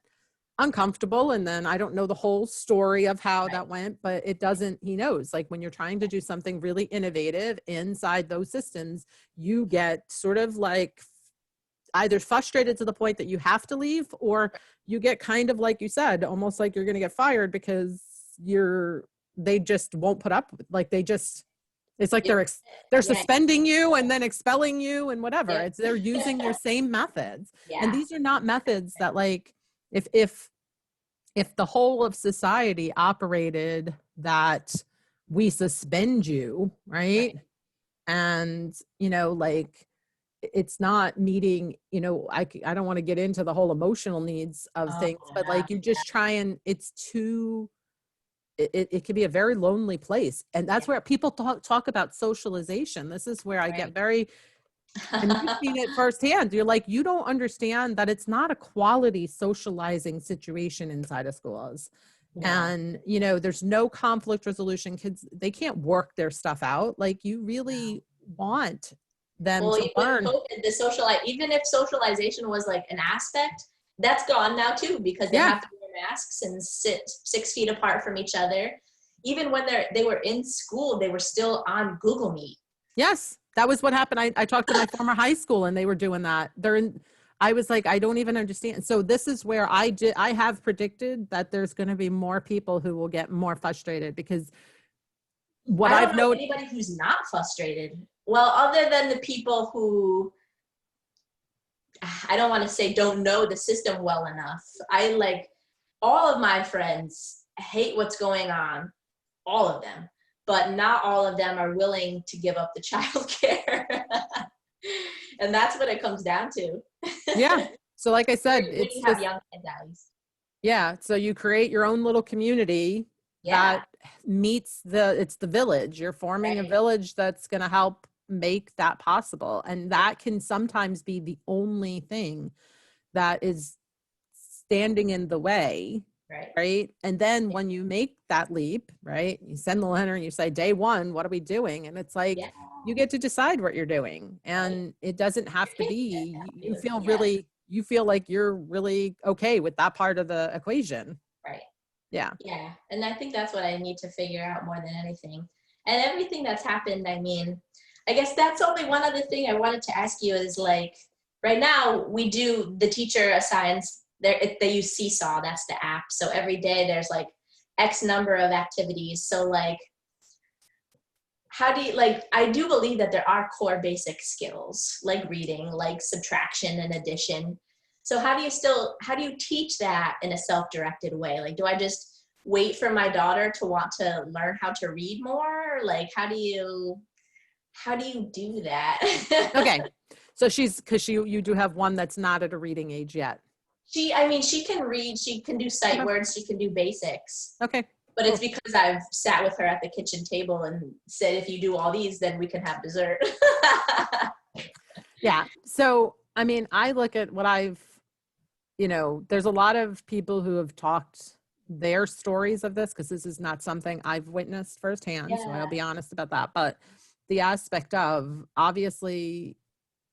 uncomfortable. And then I don't know the whole story of how that went, but it doesn't, he knows, like when you're trying to do something really innovative inside those systems, you get sort of like either frustrated to the point that you have to leave, or you get kind of, like you said, almost like you're going to get fired because they just won't put up with, like they just, it's like they're suspending you and then expelling you and whatever. It's they're using their same methods. And these are not methods that, like, if the whole of society operated that we suspend you, right? And, like, it's not meeting, I don't want to get into the whole emotional needs of things, but like you just try and it's too, it can be a very lonely place. And that's where people talk about socialization. This is where I get very, and you've seen it firsthand. You're like, you don't understand that it's not a quality socializing situation inside of schools. And, there's no conflict resolution. Kids, they can't work their stuff out. Like, you really want them to learn. COVID, even if socialization was like an aspect, that's gone now too, because they have to wear masks and sit 6 feet apart from each other. Even when they were in school, they were still on Google Meet. Yes, that was what happened. I talked to my former high school and they were doing that. I was like, I don't even understand. So this is where I have predicted that there's going to be more people who will get more frustrated, because what I I've don't know known, anybody who's not frustrated. Well, other than the people who, I don't want to say don't know the system well enough. All of my friends hate what's going on, all of them, but not all of them are willing to give up the childcare. And that's what it comes down to. yeah. So like I said, when you have young kids, at least. Yeah. So you create your own little community that meets it's the village. You're forming a village that's going to help make that possible. And that can sometimes be the only thing that is standing in the way. Right. And then when you make that leap, right, you send the letter and you say, day one, what are we doing? And it's like, you get to decide what you're doing. And it doesn't have to be, you feel like you're really okay with that part of the equation. Right. Yeah. Yeah. And I think that's what I need to figure out more than anything. And everything that's happened, I mean, I guess that's only one other thing I wanted to ask you is, like, right now we do, the teacher assigns, they use Seesaw, that's the app. So every day there's like X number of activities. So like, how do you, like, I do believe that there are core basic skills like reading, like subtraction and addition. So how do you teach that in a self-directed way? Like, do I just wait for my daughter to want to learn how to read more? Like, how do you do that? Okay. So because you do have one that's not at a reading age yet. She can read, she can do sight words, she can do basics. Okay. But it's because I've sat with her at the kitchen table and said, if you do all these, then we can have dessert. Yeah. So, I mean, I look at what there's a lot of people who have talked their stories of this, because this is not something I've witnessed firsthand. So I'll be honest about that. But the aspect of, obviously,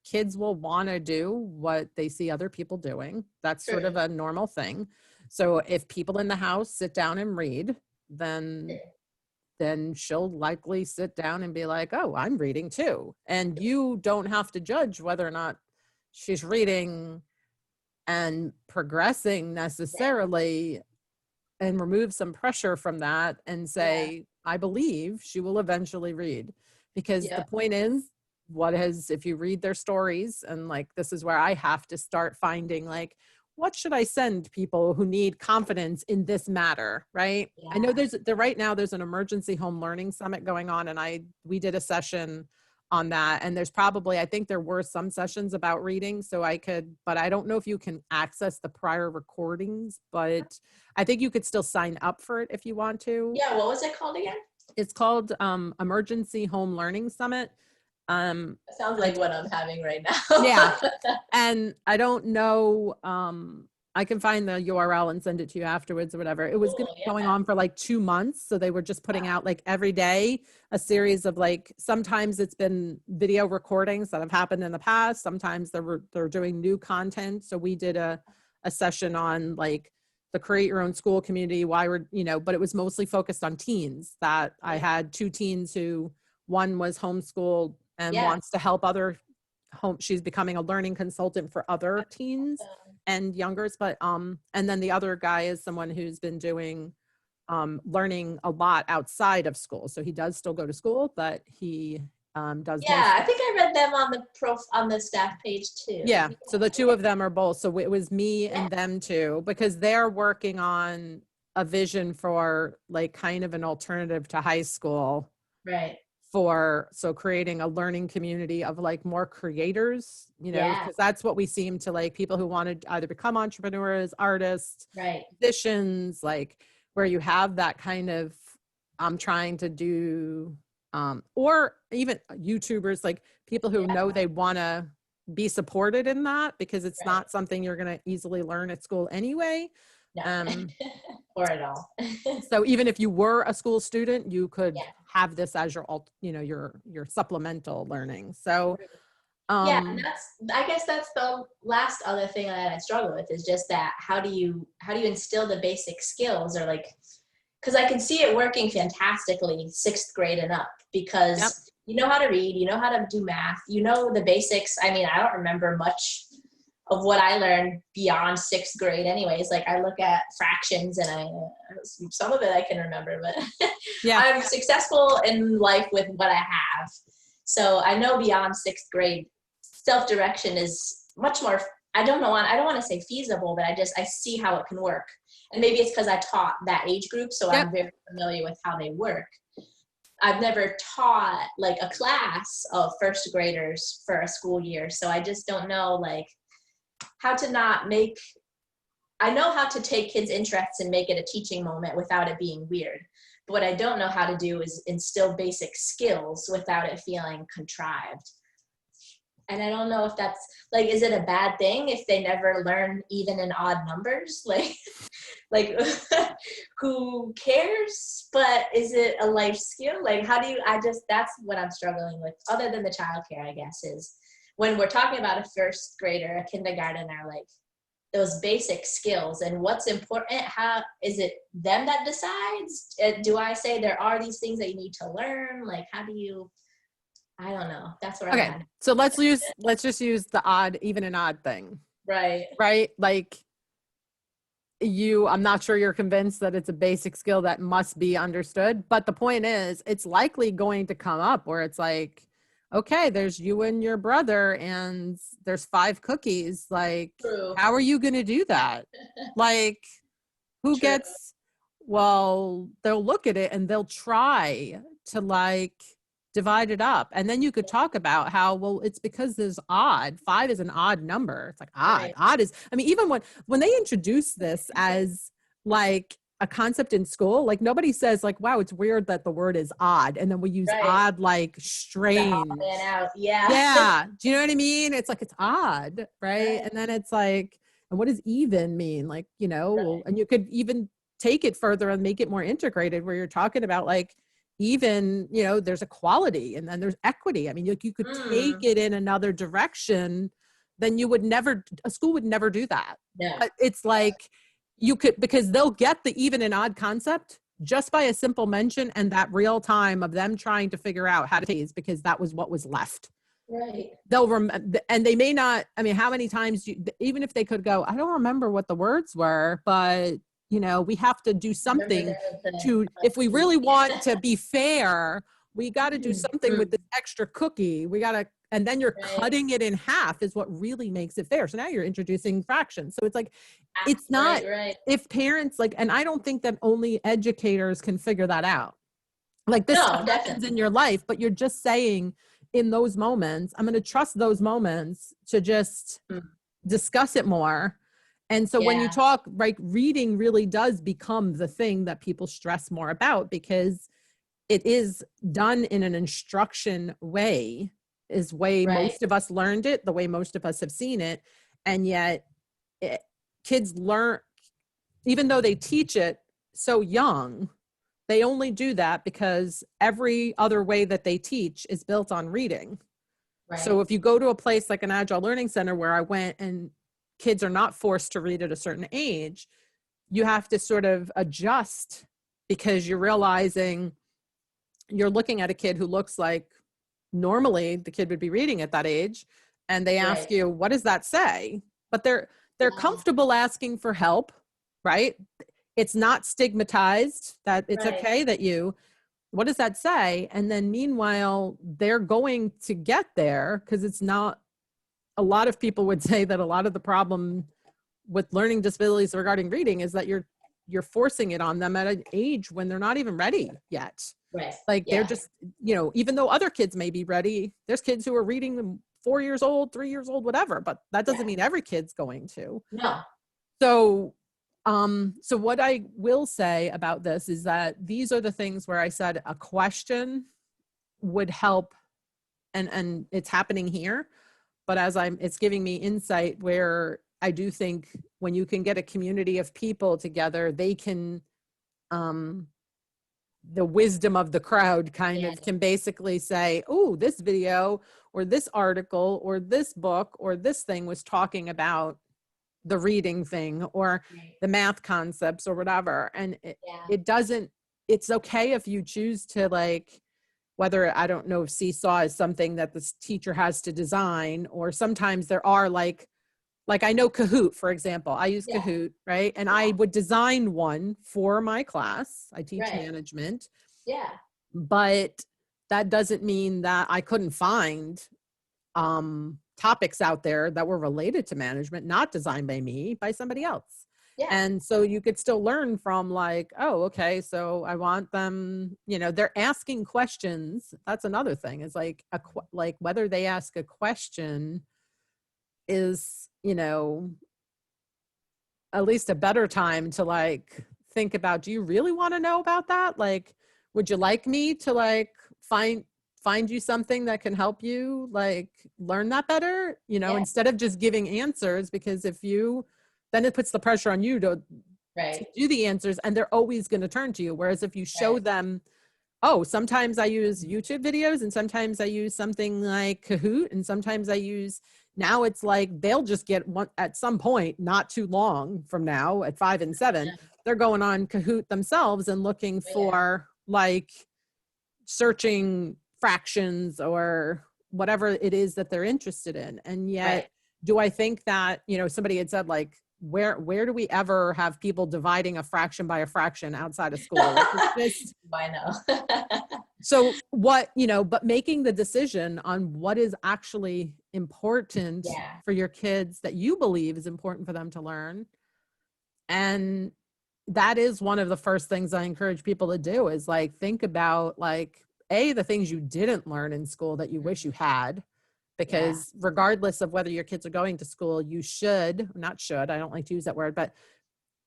kids will want to do what they see other people doing. That's sort of a normal thing. So if people in the house sit down and read, then she'll likely sit down and be like, oh, I'm reading too. And you don't have to judge whether or not she's reading and progressing necessarily, and remove some pressure from that and say, I believe she will eventually read. Because the point is, if you read their stories, and like, this is where I have to start finding, like, what should I send people who need confidence in this matter, right? I know right now there's an emergency home learning summit going on, and we did a session on that, and there's probably, I think there were some sessions about reading, but I don't know if you can access the prior recordings, but I think you could still sign up for it if you want to. Yeah, what was it called again? It's called Emergency Home Learning Summit. It sounds like what I'm having right now. Yeah. And I don't know I can find the URL and send it to you afterwards or whatever. It was Cool, going yeah. on for like 2 months. So they were just putting out like every day a series of like, sometimes it's been video recordings that have happened in the past. Sometimes they're doing new content. So we did a session on like the create your own school community, why we're, but it was mostly focused on teens. That I had 2 teens who, one was homeschooled and Yeah. wants to help other she's becoming a learning consultant for other teens and youngers, but and then the other guy is someone who's been doing learning a lot outside of school. So he does still go to school, but he does most. Yeah, I think I read them on the staff page too. Yeah, so the 2 of them are both. So it was me Yeah. and them too, because they're working on a vision for like kind of an alternative to high school. Right. So creating a learning community of like more creators, Yeah. because that's what we seem to like, people who want to either become entrepreneurs, artists, Right. musicians, like where you have that kind of trying to do or even YouTubers, like people who know they want to be supported in that, because it's not something you're going to easily learn at school anyway. No. Or at all. So even if you were a school student, you could Yeah. have this as your supplemental learning. So Yeah, and I guess that's the last other thing that I struggle with, is just that how do you instill the basic skills, or like, because I can see it working fantastically 6th grade and up, because you know how to read, you know how to do math, you know the basics. I mean, I don't remember much of what I learned beyond 6th grade anyways. Like I look at fractions and some of it I can remember, but I'm successful in life with what I have. So I know beyond 6th grade, self-direction is much more, I don't want to say feasible, but I see how it can work. And maybe it's because I taught that age group, so I'm very familiar with how they work. I've never taught like a class of 1st graders for a school year, so I just don't know like how to not make, I know how to take kids' interests and make it a teaching moment without it being weird. But what I don't know how to do is instill basic skills without it feeling contrived. And I don't know if that's like, is it a bad thing if they never learn even and odd numbers? Like who cares? But is it a life skill? Like that's what I'm struggling with, other than the childcare, I guess, is when we're talking about a 1st grader, a kindergartner, like those basic skills and what's important. How is it them that decides? Do I say there are these things that you need to learn? Like, how do you, I don't know. That's where I'm at. So let's just use the odd, even and odd thing. Right. Like I'm not sure you're convinced that it's a basic skill that must be understood, but the point is it's likely going to come up where it's like, okay, there's you and your brother and there's 5 cookies. Like, True. How are you going to do that? Like, who gets, well, they'll look at it and they'll try to like divide it up. And then you could talk about how, well, it's because there's odd. 5 is an odd number. It's like odd. Right. Odd is, I mean, even when they introduce this as like a concept in school, like nobody says like, wow, it's weird that the word is odd. And then we use odd, like strange. Yeah. Do you know what I mean? It's like, it's odd. Right. And then it's like, and what does even mean? Like, and you could even take it further and make it more integrated, where you're talking about like, even, there's equality and then there's equity. I mean, you could take it in another direction, then a school would never do that. But it's like, you could, because they'll get the even and odd concept just by a simple mention and that real time of them trying to figure out how to tease, because that was what was left. Right. They'll and they may not, I mean, how many times even if they could go, I don't remember what the words were, but we have to do something if we really want to be fair, we got to do something with this extra cookie. We got to, and then you're cutting it in half is what really makes it fair. So now you're introducing fractions. So it's like, it's not, if parents like, and I don't think that only educators can figure that out. Like this stuff happens in your life, but you're just saying in those moments, I'm going to trust those moments to just discuss it more. And so when you talk, like reading really does become the thing that people stress more about, because it is done in an instruction way, most of us learned it, the way most of us have seen it. And yet kids learn, even though they teach it so young, they only do that because every other way that they teach is built on reading. Right. So if you go to a place like an Agile Learning Center where I went and kids are not forced to read at a certain age, you have to sort of adjust because you're realizing you're looking at a kid who looks like normally the kid would be reading at that age. And they ask Right. you, what does that say? But they're comfortable asking for help, right? It's not stigmatized that it's Right. okay that what does that say? And then meanwhile, they're going to get there because it's not, a lot of people would say that a lot of the problem with learning disabilities regarding reading is that you're forcing it on them at an age when they're not even ready yet. Right. Like Yeah. they're just, even though other kids may be ready, there's kids who are reading them 4 years old, 3 years old, whatever, but that doesn't mean every kid's going to. No. So, so what I will say about this is that these are the things where I said a question would help, and it's happening here, but it's giving me insight where I do think when you can get a community of people together, they can, the wisdom of the crowd kind of can basically say, oh, this video or this article or this book or this thing was talking about the reading thing or the math concepts or whatever. And it doesn't, it's okay if you choose to, like, whether, I don't know if Seesaw is something that this teacher has to design, or sometimes there are like I know Kahoot, for example. I use Kahoot, right? And I would design one for my class. I teach management. Yeah. But that doesn't mean that I couldn't find topics out there that were related to management, not designed by me, by somebody else. Yeah. And so you could still learn from, like, oh, okay, so I want them, they're asking questions. That's another thing, is like whether they ask a question is, at least a better time to, like, think about, do you really want to know about that? Like, would you like me to, like, find you something that can help you, like, learn that better, instead of just giving answers, because then it puts the pressure on you to do the answers, and they're always going to turn to you. Whereas if you show them, oh, sometimes I use YouTube videos, and sometimes I use something like Kahoot, and sometimes now it's like they'll just get one at some point, not too long from now, at 5 and 7, they're going on Kahoot themselves and looking for, like, searching fractions or whatever it is that they're interested in. And yet, do I think that, somebody had said, like, where do we ever have people dividing a fraction by a fraction outside of school? Like, I know. So what, but making the decision on what is actually important for your kids that you believe is important for them to learn. And that is one of the first things I encourage people to do, is, like, think about, like, the things you didn't learn in school that you wish you had, because regardless of whether your kids are going to school, you I don't like to use that word, but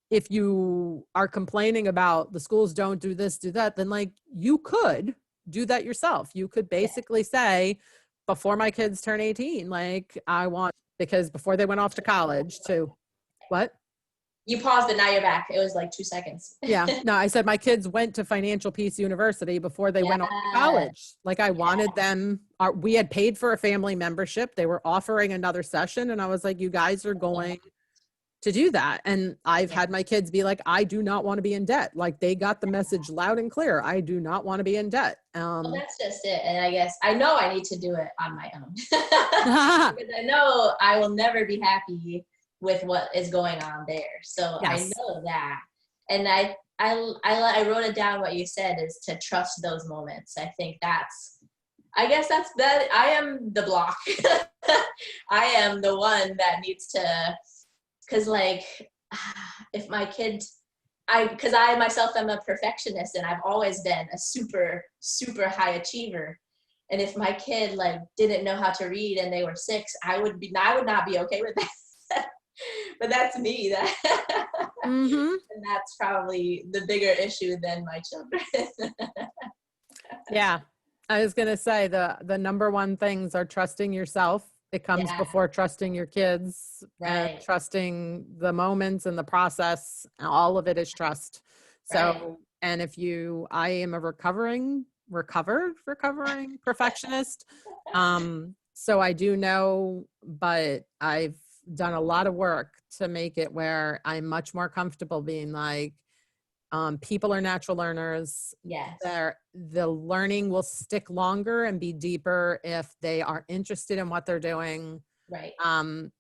if you are complaining about the schools don't do this, do that, then, like, you could do that yourself. You could basically say, before my kids turn 18, like, because before they went off to college what? You paused, but now you're back. It was like 2 seconds. Yeah. No, I said my kids went to Financial Peace University before they went off to college. Like, I wanted them, we had paid for a family membership. They were offering another session. And I was like, you guys are going to do that. And I've had my kids be like, I do not want to be in debt. Like, they got the message loud and clear. I do not want to be in debt. Well, that's just it. And I guess I know I need to do it on my own, because I know I will never be happy with what is going on there. So I know that. And I wrote it down. What you said is to trust those moments. I think I am the block. I am the one that needs to, because, like, if my kid, because I myself am a perfectionist, and I've always been a super, super high achiever. And if my kid, like, didn't know how to read and they were 6, I would not be okay with that. But that's me. And that's probably the bigger issue than my children. Yeah. I was going to say the number one things are trusting yourself It comes Yeah. before trusting your kids and Right. trusting the moments and the process. All of it is trust. Right. So, and I am a recovering perfectionist. So I do know, but I've done a lot of work to make it where I'm much more comfortable being like, people are natural learners. Yes. The learning will stick longer and be deeper if they are interested in what they're doing. Right.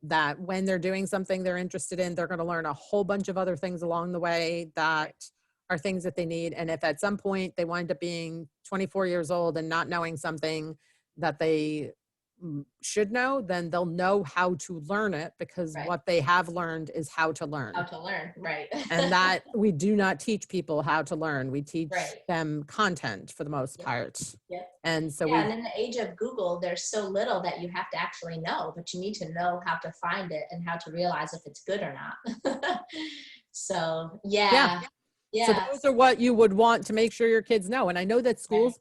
That when they're doing something they're interested in, they're going to learn a whole bunch of other things along the way that are things that they need. And if at some point they wind up being 24 years old and not knowing something that they should know, then they'll know how to learn it, because Right. what they have learned is how to How learn. to learn. Right. And that we do not teach people how to learn. We teach Right. them content for the most Yep. part. Yep. And so Yeah, and in the age of Google, there's so little that you have to actually know, but you need to know how to find it and how to realize if it's good or not. So, yeah. yeah. So Yeah. those are what you would want to make sure your kids know. And I know that Right. schools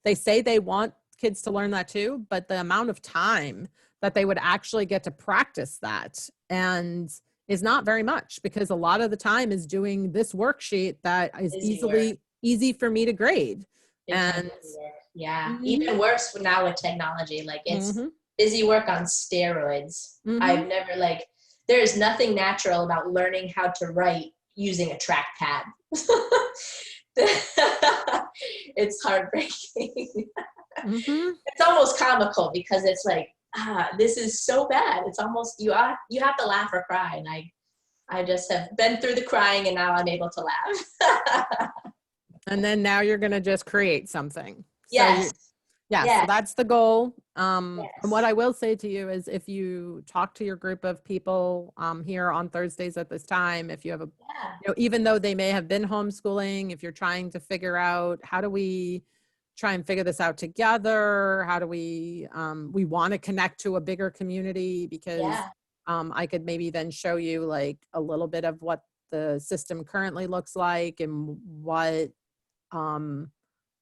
they say they want kids to learn that too, but the amount of time that they would actually get to practice that and is not very much, because a lot of the time is doing this worksheet that is Busy work. easy for me to grade. Big time And busy work. Yeah. mhm, Even worse now with technology. Like it's mhm, busy work on steroids. mhm. I've never like there is nothing natural about learning how to write using a trackpad. It's heartbreaking. Mm-hmm. It's almost comical because it's like, this is so bad. It's almost you have to laugh or cry. And I just have been through the crying and now I'm able to laugh. And then now you're going to just create something. So Yes. yeah, so Yes. that's the goal. And what Yes. I will say to you is, if you talk to your group of people here on Thursdays at this time, if you have Yeah. even though they may have been homeschooling, if you're trying to figure out how do we try and figure this out together, how do we want to connect to a bigger community, because Yeah. I could maybe then show you like a little bit of what the system currently looks like and what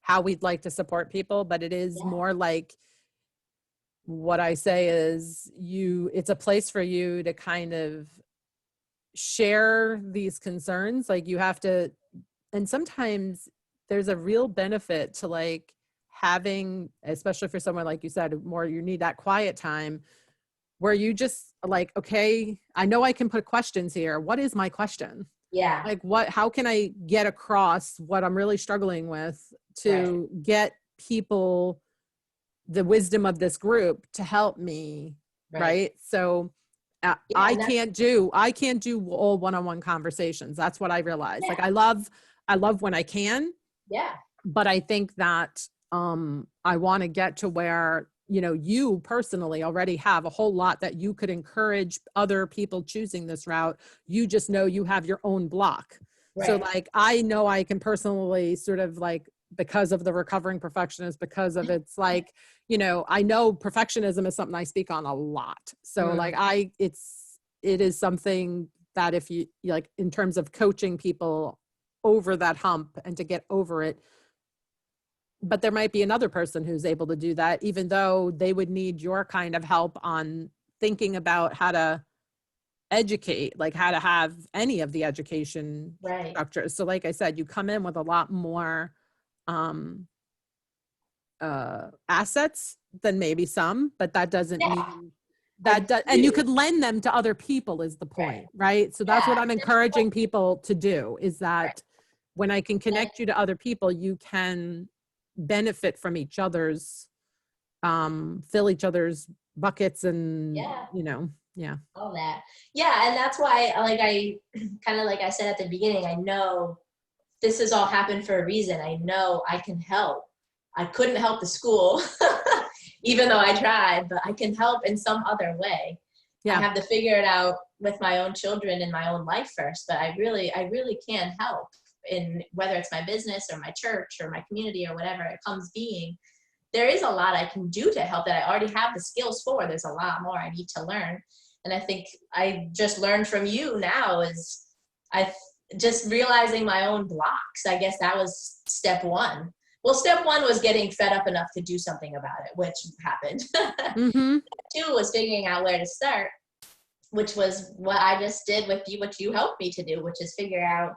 how we'd like to support people. But it is Yeah. more like, what I say is, it's a place for you to kind of share these concerns. Like you have to, and sometimes there's a real benefit to like having, especially for someone like you said, more you need that quiet time where you just like, okay, I know I can put questions here. What is my question? Yeah. Like how can I get across what I'm really struggling with Right. to get people the wisdom of this group to help me, Right. right? So Yeah. And that's I can't do all one-on-one conversations. That's what I realized. yeah. Like I love when I can, Yeah. but I think that I want to get to where, you personally already have a whole lot that you could encourage other people choosing this route. You just know you have your own block. So Right. like, I know I can personally sort of like, because of the recovering perfectionist, because of it's like, I know perfectionism is something I speak on a lot. So like, Mm. it is something that if you like, in terms of coaching people over that hump and to get over it, but there might be another person who's able to do that, even though they would need your kind of help on thinking about how to educate, like how to have any of the education Right. structures. So like I said, you come in with a lot more um assets than maybe some, but that doesn't Yeah. mean I and you do. could lend them to other people is the Right. point, right? So that's what Yeah. I'm There's people. encouraging people to do, is Right. that when I can And connect you to other people, you can benefit from each other's fill each other's buckets and yeah. yeah. All that. Yeah. And that's why, like, I kind of like I said at the beginning, I know this has all happened for a reason. I know I can help. I couldn't help the school, even though I tried, but I can help in some other way. I Yeah. have to figure it out with my own children in my own life first, but I really can help in whether it's my business or my church or my community or whatever it comes being. There is a lot I can do to help that I already have the skills for. There's a lot more I need to learn. And I think I just learned from you now is I just realizing my own blocks. I guess that was step one. Well, step one was getting fed up enough to do something about it, which happened. Mm-hmm. two was figuring out where to start, which was what I just did with you, what you helped me to do, which is figure out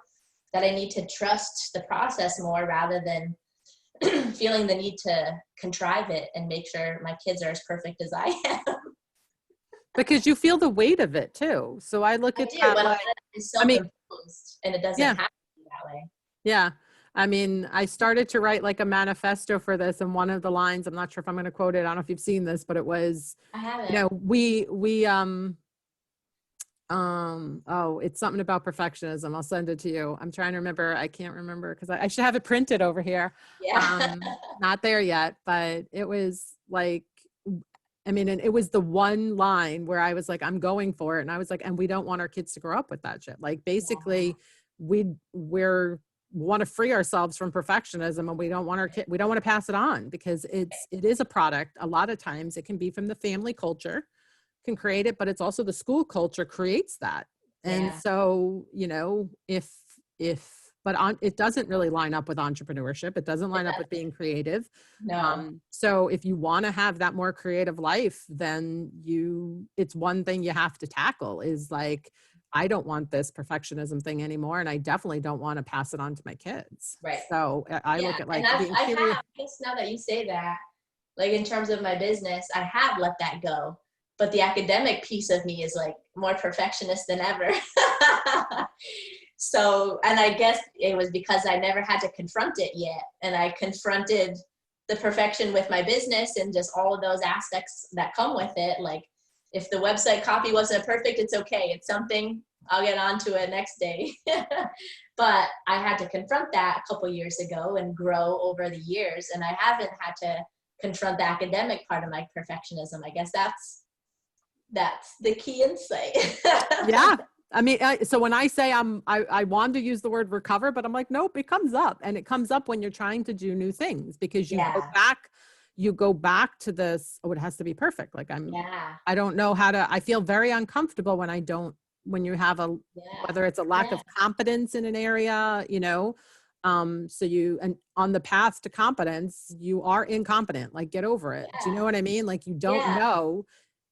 that I need to trust the process more rather than feeling the need to contrive it and make sure my kids are as perfect as I am. Because you feel the weight of it too. So I look I at do, that but a lot like, of it is I mean, self-imposed, and it doesn't yeah, have to be that way. yeah. I mean, I started to write like a manifesto for this, and one of the lines, I'm not sure if I'm going to quote it. I don't know if you've seen this, but it was, I you haven't. know, oh, it's something about perfectionism. I'll send it to you. I'm trying to remember. I can't remember because I should have it printed over here. Yeah. Not there yet, but it was like, I mean, and it was the one line where I was like, I'm going for it. And I was like, and we don't want our kids to grow up with that shit. Like Yeah. basically we're want to free ourselves from perfectionism, and we don't want our kid, we don't want to pass it on because it is a product. A lot of times it can be from the family culture can create it, but it's also the school culture creates that. And Yeah. so, you know, but it doesn't really line up with entrepreneurship. It doesn't It line up with does. being creative. No. So if you want to have that more creative life, then it's one thing you have to tackle is like, I don't want this perfectionism thing anymore. And I definitely don't want to pass it on to my kids. Right. So I Yeah. look at And like I've being I curious. have just now that you say that, like in terms of my business, I have let that go. But the academic piece of me is like more perfectionist than ever. So, and I guess it was because I never had to confront it yet. And I confronted the perfection with my business and just all of those aspects that come with it. Like if the website copy wasn't perfect, it's okay. It's something, I'll get onto it next day. But I had to confront that a couple years ago and grow over the years. And I haven't had to confront the academic part of my perfectionism. I guess that's the key insight. Yeah. I mean, so when I say I want to use the word recover, but I'm like, nope, it comes up, and it comes up when you're trying to do new things because Yeah. you go back to this. Oh, it has to be perfect. Like Yeah. I don't know how to, I feel very uncomfortable when I don't, when you have Yeah. whether it's a lack Yeah. of competence in an area, you know, and on the path to competence, you are incompetent, like get over it. Do you Yeah. know what I mean? Like you don't Yeah. know.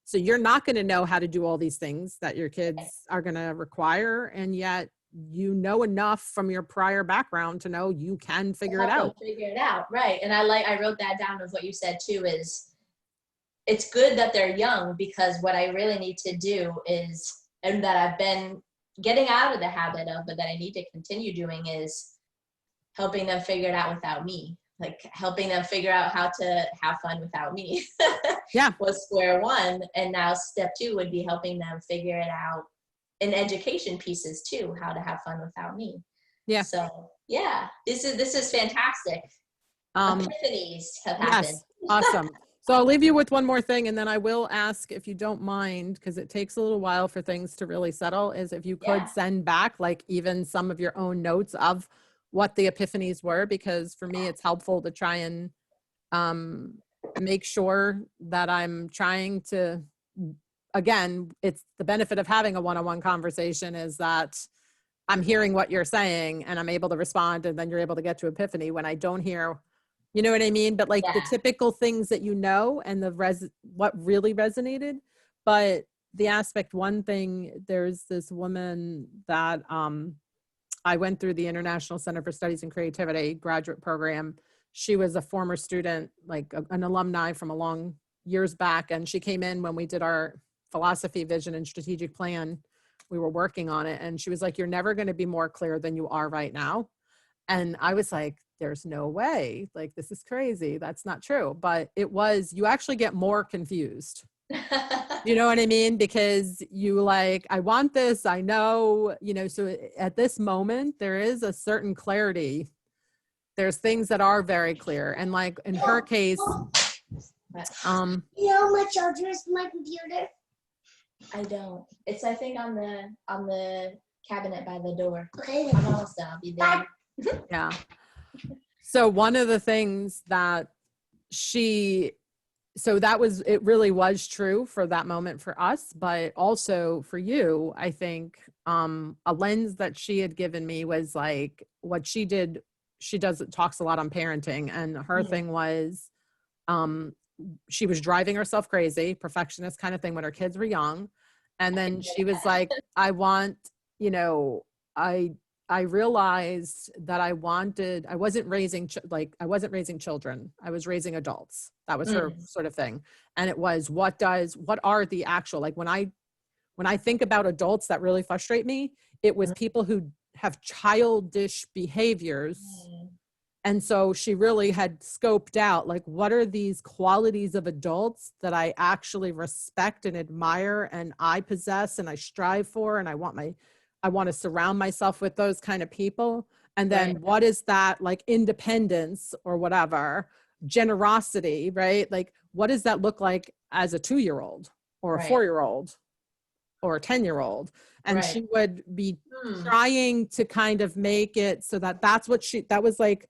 So you're not going to know how to do all these things that your kids are going to require. And yet you know enough from your prior background to know you can To figure it help them out. figure it out. Right. And I wrote that down of what you said too, is it's good that they're young, because what I really need to do is, and that I've been getting out of the habit of, but that I need to continue doing, is helping them figure it out without me. Like helping them figure out how to have fun without me Yeah. was square one. And now step two would be helping them figure it out in education pieces too, how to have fun without me. Yeah. So yeah, this is fantastic. Um, Epiphanies have happened. Yes, awesome. So I'll leave you with one more thing, and then I will ask if you don't mind, because it takes a little while for things to really settle, is if you could Yeah. send back like even some of your own notes of what the epiphanies were, because for me, it's helpful to try and um, make sure that I'm trying to, again, it's the benefit of having a one-on-one conversation is that I'm hearing what you're saying and I'm able to respond, and then you're able to get to epiphany when I don't hear, you know what I mean? But like the Yeah. typical things that you know and what really resonated. But the aspect, one thing, there's this woman that I went through the International Center for Studies in Creativity graduate program. She was a former student, like an alumni from a long years back. And she came in when we did our philosophy, vision, and strategic plan. We were working on it. And she was like, you're never going to be more clear than you are right now. And I was like, there's no way. Like, this is crazy. That's not true. But it was, you actually get more confused. You know what I mean? Because you like, I want this, I know, you know, so at this moment, there is a certain clarity. There's things that are very clear. And like in her case, You know how much charger is my computer? I don't. It's I think on the cabinet by the door. Okay. I'm almost done. I'll be there. yeah. So one of the things that so that was, it really was true for that moment for us, but also for you, I think a lens that she had given me was like what she did. Talks a lot on parenting, and her thing was she was driving herself crazy, perfectionist kind of thing when her kids were young. And then she was like, I want, you know, I realized that I wasn't raising children. I was raising adults. That was her sort of thing. And it was, what are the actual, like when I think about adults that really frustrate me, it was people who have childish behaviors. And so she really had scoped out, like, what are these qualities of adults that I actually respect and admire and I possess and I strive for, and I want to surround myself with those kind of people. And then what is that, like, independence or whatever, generosity, right? Like, what does that look like as a 2-year-old or a 4-year-old or a 10-year-old? And she would be trying to kind of make it so that that was like,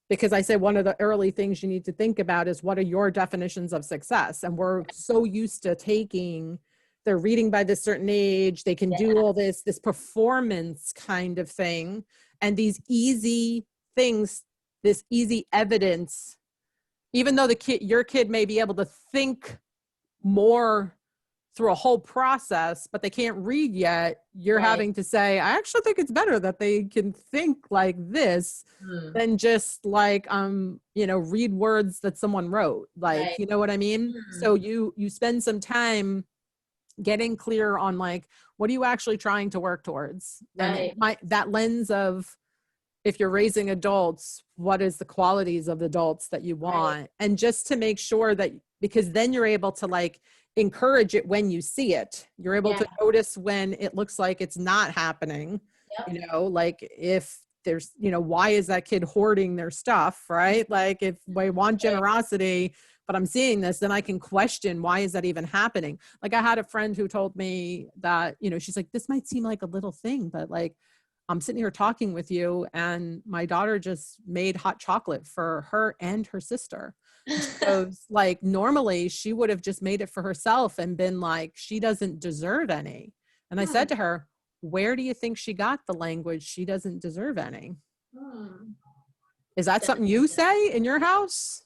because I say one of the early things you need to think about is, what are your definitions of success? And we're so used to they're reading by this certain age, they can do all this performance kind of thing. And these easy things, this easy evidence, even though your kid may be able to think more through a whole process, but they can't read yet, you're having to say, I actually think it's better that they can think like this than just like, read words that someone wrote. Like, you know what I mean? So you spend some time getting clear on, like, what are you actually trying to work towards? And that lens of, if you're raising adults, what is the qualities of adults that you want? And just to make sure that, because then you're able to, like, encourage it when you see it. You're able to notice when it looks like it's not happening, like if there's, why is that kid hoarding their stuff, right? Like, if I want generosity, but I'm seeing this, then I can question, why is that even happening? Like, I had a friend who told me that, she's like, this might seem like a little thing, but like, I'm sitting here talking with you and my daughter just made hot chocolate for her and her sister. So like, normally she would have just made it for herself and been like, she doesn't deserve any. And I said to her, where do you think she got the language, she doesn't deserve any? Is that something you say in your house?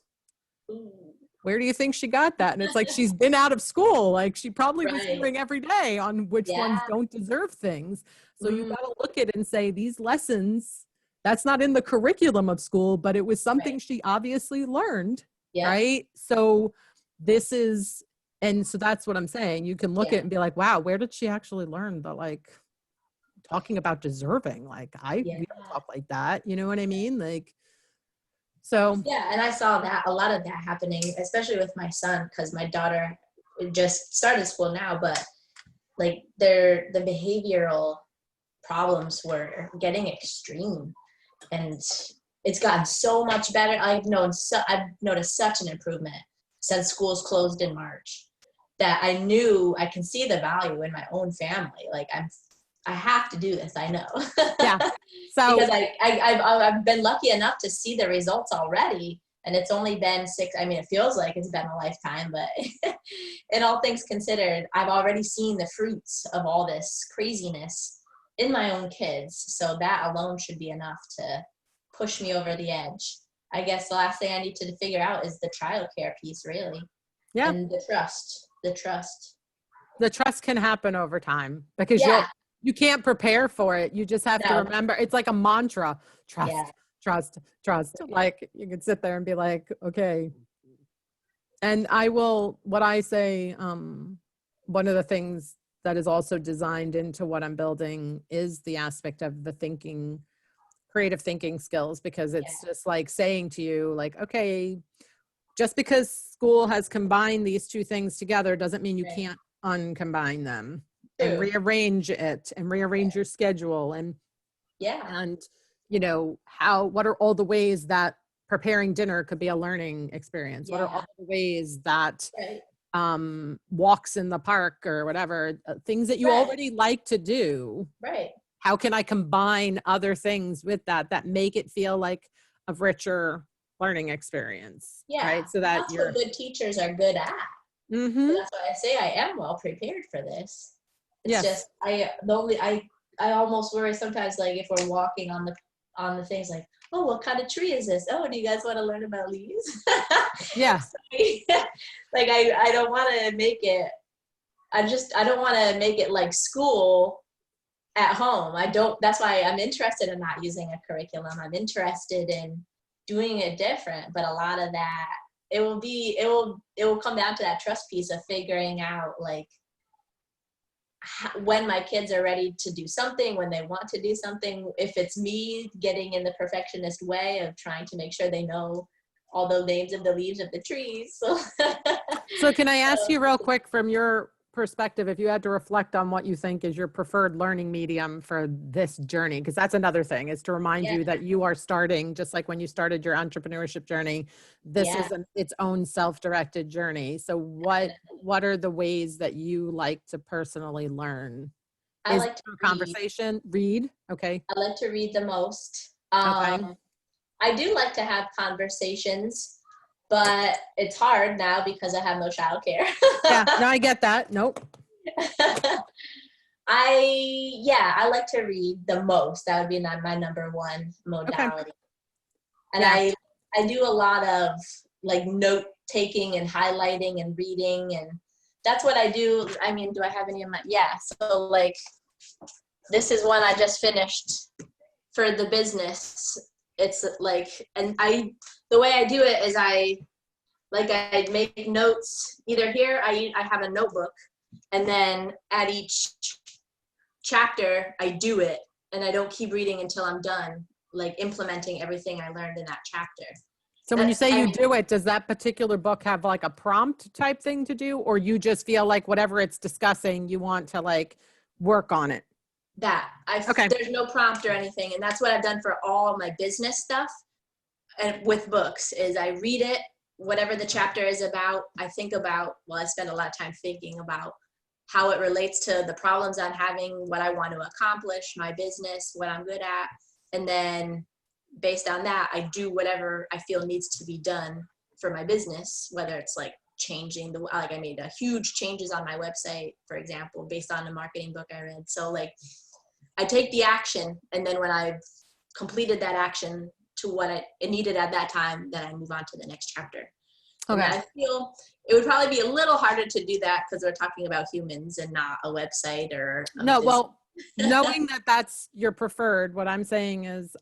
Where do you think she got that? And it's like, she's been out of school. Like, she probably was hearing every day on which ones don't deserve things. So you got to look at it and say, these lessons, that's not in the curriculum of school, but it was something she obviously learned. Right. So this is, and so that's what I'm saying. You can look at it and be like, wow, where did she actually learn the, like, talking about deserving? Like, we don't talk like that. You know what I mean? Like, so. Yeah. And I saw that, a lot of that happening, especially with my son, because my daughter just started school now, but like the behavioral problems were getting extreme, and it's gotten so much better. I've noticed such an improvement since schools closed in March, that I knew I can see the value in my own family. Like, I have to do this. I know. Yeah. So because I've been lucky enough to see the results already, and it's only been 6. I mean, it feels like it's been a lifetime, but in all things considered, I've already seen the fruits of all this craziness in my own kids. So that alone should be enough to push me over the edge. I guess the last thing I need to figure out is the childcare piece, really. Yeah. And the trust. The trust can happen over time, because you can't prepare for it. You just have to remember, it's like a mantra, trust. Like, you can sit there and be like, okay. And what I say, one of the things that is also designed into what I'm building is the aspect of the creative thinking skills, because it's just like saying to you, like, okay, just because school has combined these two things together doesn't mean you can't uncombine them and rearrange it and rearrange your schedule. And what are all the ways that preparing dinner could be a learning experience? What are all the ways that walks in the park or whatever, things that you already like to do, how can I combine other things with that make it feel like a richer learning experience? Right. So that's what good teachers are good at. So that's why I say I am well prepared for this. It's just I almost worry sometimes, like, if we're walking on on the things like, oh, what kind of tree is this? Oh, do you guys want to learn about leaves? Yeah. Like I don't want to make it, I don't want to make it like school at home. That's why I'm interested in not using a curriculum. I'm interested in doing it different, but a lot of that, it will come down to that trust piece of figuring out like when my kids are ready to do something, when they want to do something, if it's me getting in the perfectionist way of trying to make sure they know all the names of the leaves of the trees. So can I ask you real quick, from your perspective, if you had to reflect on what you think is your preferred learning medium for this journey, because that's another thing, is to remind you that you are starting, just like when you started your entrepreneurship journey, this is its own self-directed journey. So what are the ways that you like to personally learn? I Is like it to through read. conversation? Read? Okay. I like to read the most. Okay. I do like to have conversations, but it's hard now because I have no childcare. Yeah, no, I get that. Nope. I like to read the most. That would be my number one modality. Okay. And Yeah. I do a lot of like note taking and highlighting and reading, and that's what I do. I mean, do I have any of my, so like this is one I just finished for the business. It's like, and the way I do it is I make notes either here. I have a notebook, and then at each chapter I do it, and I don't keep reading until I'm done, like implementing everything I learned in that chapter. So when you say you do it, does that particular book have like a prompt type thing to do, or you just feel like whatever it's discussing, you want to like work on it? Okay. There's no prompt or anything, and that's what I've done for all my business stuff. And with books is I read it, whatever the chapter is about, I spend a lot of time thinking about how it relates to the problems I'm having, what I want to accomplish, my business, what I'm good at. And then based on that, I do whatever I feel needs to be done for my business, whether it's like changing I made a huge changes on my website, for example, based on a marketing book I read. So like I take the action, and then when I've completed that action to what it needed at that time, then I move on to the next chapter. Okay. And I feel it would probably be a little harder to do that because we're talking about humans and not a website or no. Well, knowing that that's your preferred, what I'm saying is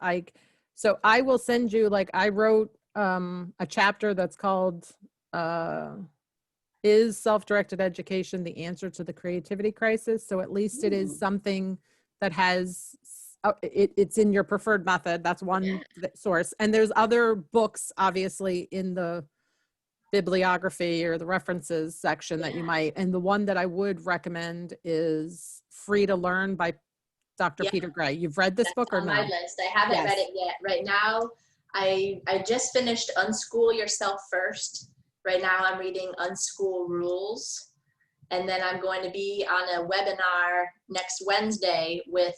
so I will send you, like I wrote a chapter that's called Is Self-Directed Education the Answer to the Creativity Crisis? So at least it is something that has it's in your preferred method. That's one source. And there's other books, obviously, in the bibliography or the references section that you might. And the one that I would recommend is Free to Learn by Dr. Peter Gray. You've read this book or on no? my list. I haven't read it yet. Right now, I just finished Unschool Yourself First. Right now, I'm reading Unschool Rules. And then I'm going to be on a webinar next Wednesday with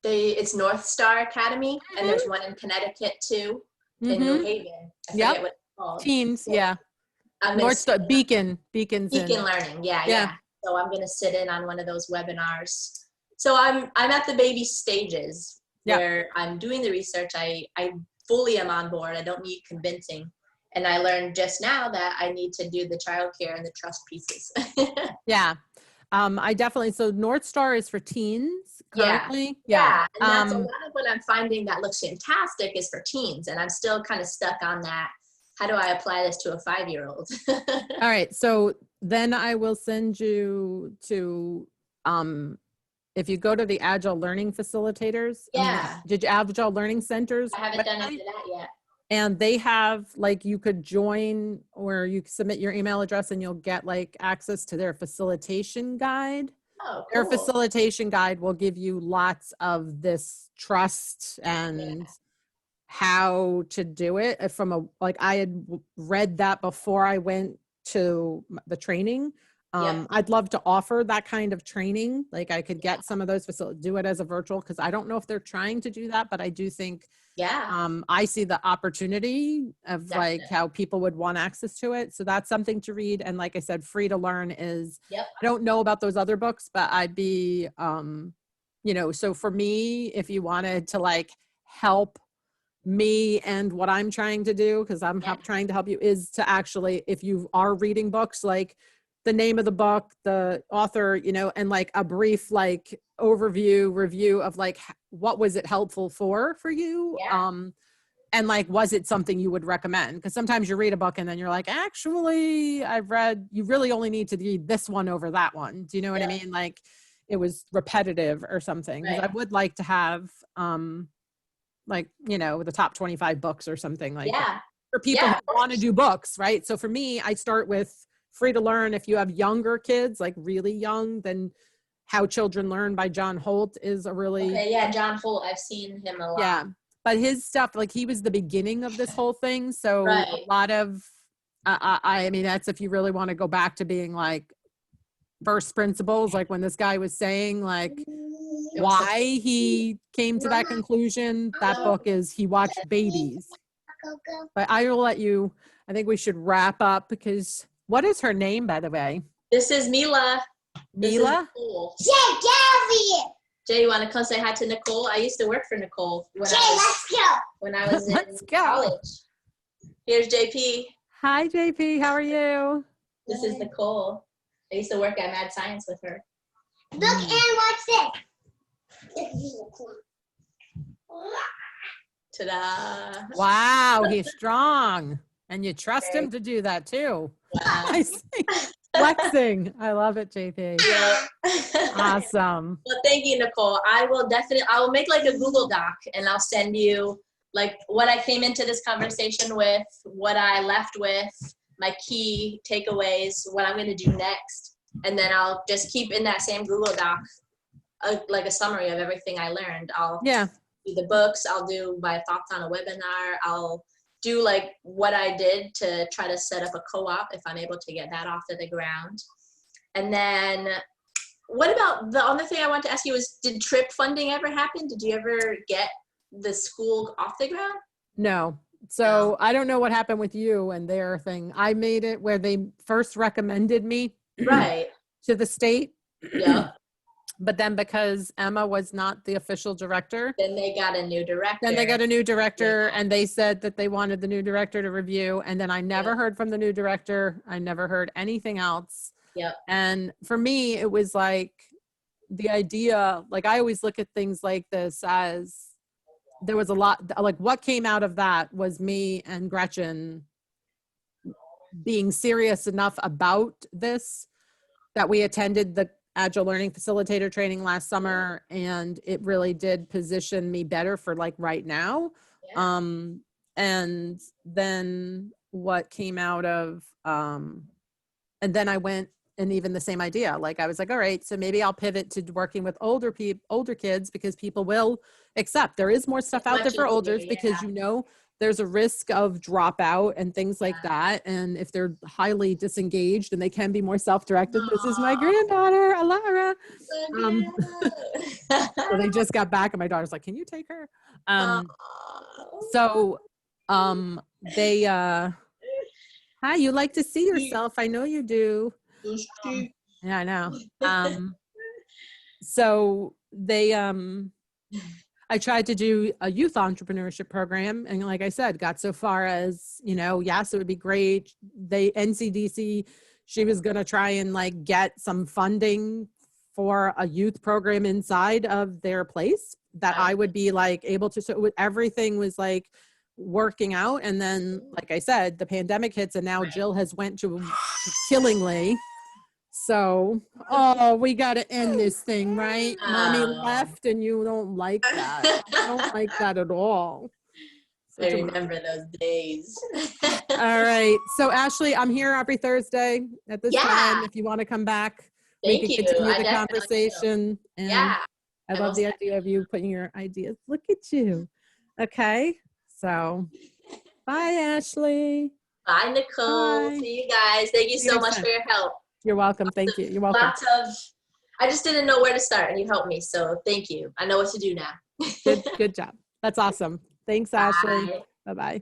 it's North Star Academy, and there's one in Connecticut too, in New Haven. I forget what it's called. Teens, North Star Beacon Learning, yeah. So I'm going to sit in on one of those webinars. So I'm at the baby stages where I'm doing the research. I fully am on board. I don't need convincing. And I learned just now that I need to do the childcare and the trust pieces. I definitely, so North Star is for teens currently. And that's a lot of what I'm finding that looks fantastic is for teens. And I'm still kind of stuck on that. How do I apply this to a 5-year-old? All right. So then I will send you to, if you go to the Agile Learning Facilitators, Agile Learning Centers. I haven't done any of that yet. And they have, like, you could join or you submit your email address and you'll get like access to their facilitation guide. Oh, cool. Their facilitation guide will give you lots of this trust and how to do it I had read that before I went to the training. I'd love to offer that kind of training. Like I could get some of those do it as a virtual, because I don't know if they're trying to do that, but I do think I see the opportunity of like how people would want access to it. So that's something to read. And like I said, Free to Learn is, I don't know about those other books, but I'd be, so for me, if you wanted to like help me and what I'm trying to do, because I'm trying to help you, is to actually, if you are reading books, like the name of the book, the author, and like a brief like overview review of like what was it helpful for you. And like, was it something you would recommend? Because sometimes you read a book and then you're like, actually, you really only need to read this one over that one. Do you know what I mean? Like it was repetitive or something. Because I would like to have, like, the top 25 books or something like that for people who want to do books, right? So for me, I start with Free to Learn. If you have younger kids, like really young, then How Children Learn by John Holt is a really... Okay, yeah, John Holt. I've seen him a lot. Yeah. But his stuff, like he was the beginning of this whole thing. So a lot of, I mean, that's if you really want to go back to being like first principles, like when this guy was saying like why he came to that conclusion, that book is He Watched Babies. But I will let you, I think we should wrap up because what is her name, by the way? This is Mila. Mila? Jay, you want to come say hi to Nicole? I used to work for Nicole when I was in college. Here's JP. Hi, JP. How are you? This is Nicole. I used to work at Mad Science with her. Look and watch this. Ta-da. Wow, he's strong. And you trust him to do that too. Wow. I see. Flexing. I love it, JP. Yeah. Awesome. Well, thank you, Nicole. I will make like a Google Doc and I'll send you like what I came into this conversation with, what I left with, my key takeaways, what I'm going to do next. And then I'll just keep in that same Google Doc, like a summary of everything I learned. I'll do the books. I'll do my thoughts on a webinar. I'll do like what I did to try to set up a co-op if I'm able to get that off to the ground. And then what about the other thing I want to ask you is, did trip funding ever happen? Did you ever get the school off the ground? No. So I don't know what happened with you and their thing. I made it where they first recommended me to the state. Yeah. But then because Emma was not the official director. Then they got a new director. And they said that they wanted the new director to review. And then I never heard from the new director. I never heard anything else. Yep. And for me, it was like the idea, like I always look at things like this as there was a lot, like what came out of that was me and Gretchen being serious enough about this that we attended the Agile Learning Facilitator training last summer, and it really did position me better for like right now. Yeah. And then what came out of, and then I went, and even the same idea, like I was like, all right, so maybe I'll pivot to working with older kids because people will accept there is more stuff out there for olders because there's a risk of dropout and things like that. And if they're highly disengaged and they can be more self-directed, this is my granddaughter, Alara. So they just got back and my daughter's like, can you take her? They, hi, you like to see yourself. I know you do. Yeah, I know. So they, I tried to do a youth entrepreneurship program. And like I said, got so far as, yes, it would be great. NCDC, she was going to try and like get some funding for a youth program inside of their place that I would be like able to, so everything was like working out. And then, like I said, the pandemic hits and now Jill has went to Killingly. So, we got to end this thing, right? Mommy left and you don't like that. I don't like that at all. I remember those days. All right. So, Ashley, I'm here every Thursday at this time. If you want to come back, we can continue the conversation. And I love the idea of you putting your ideas. Look at you. Okay. So, bye, Ashley. Bye, Nicole. Bye. See you guys. Thank you so much for your help. You're welcome. Thank you. You're welcome. I just didn't know where to start and you helped me. So thank you. I know what to do now. Good job. That's awesome. Thanks, Ashley. Bye-bye.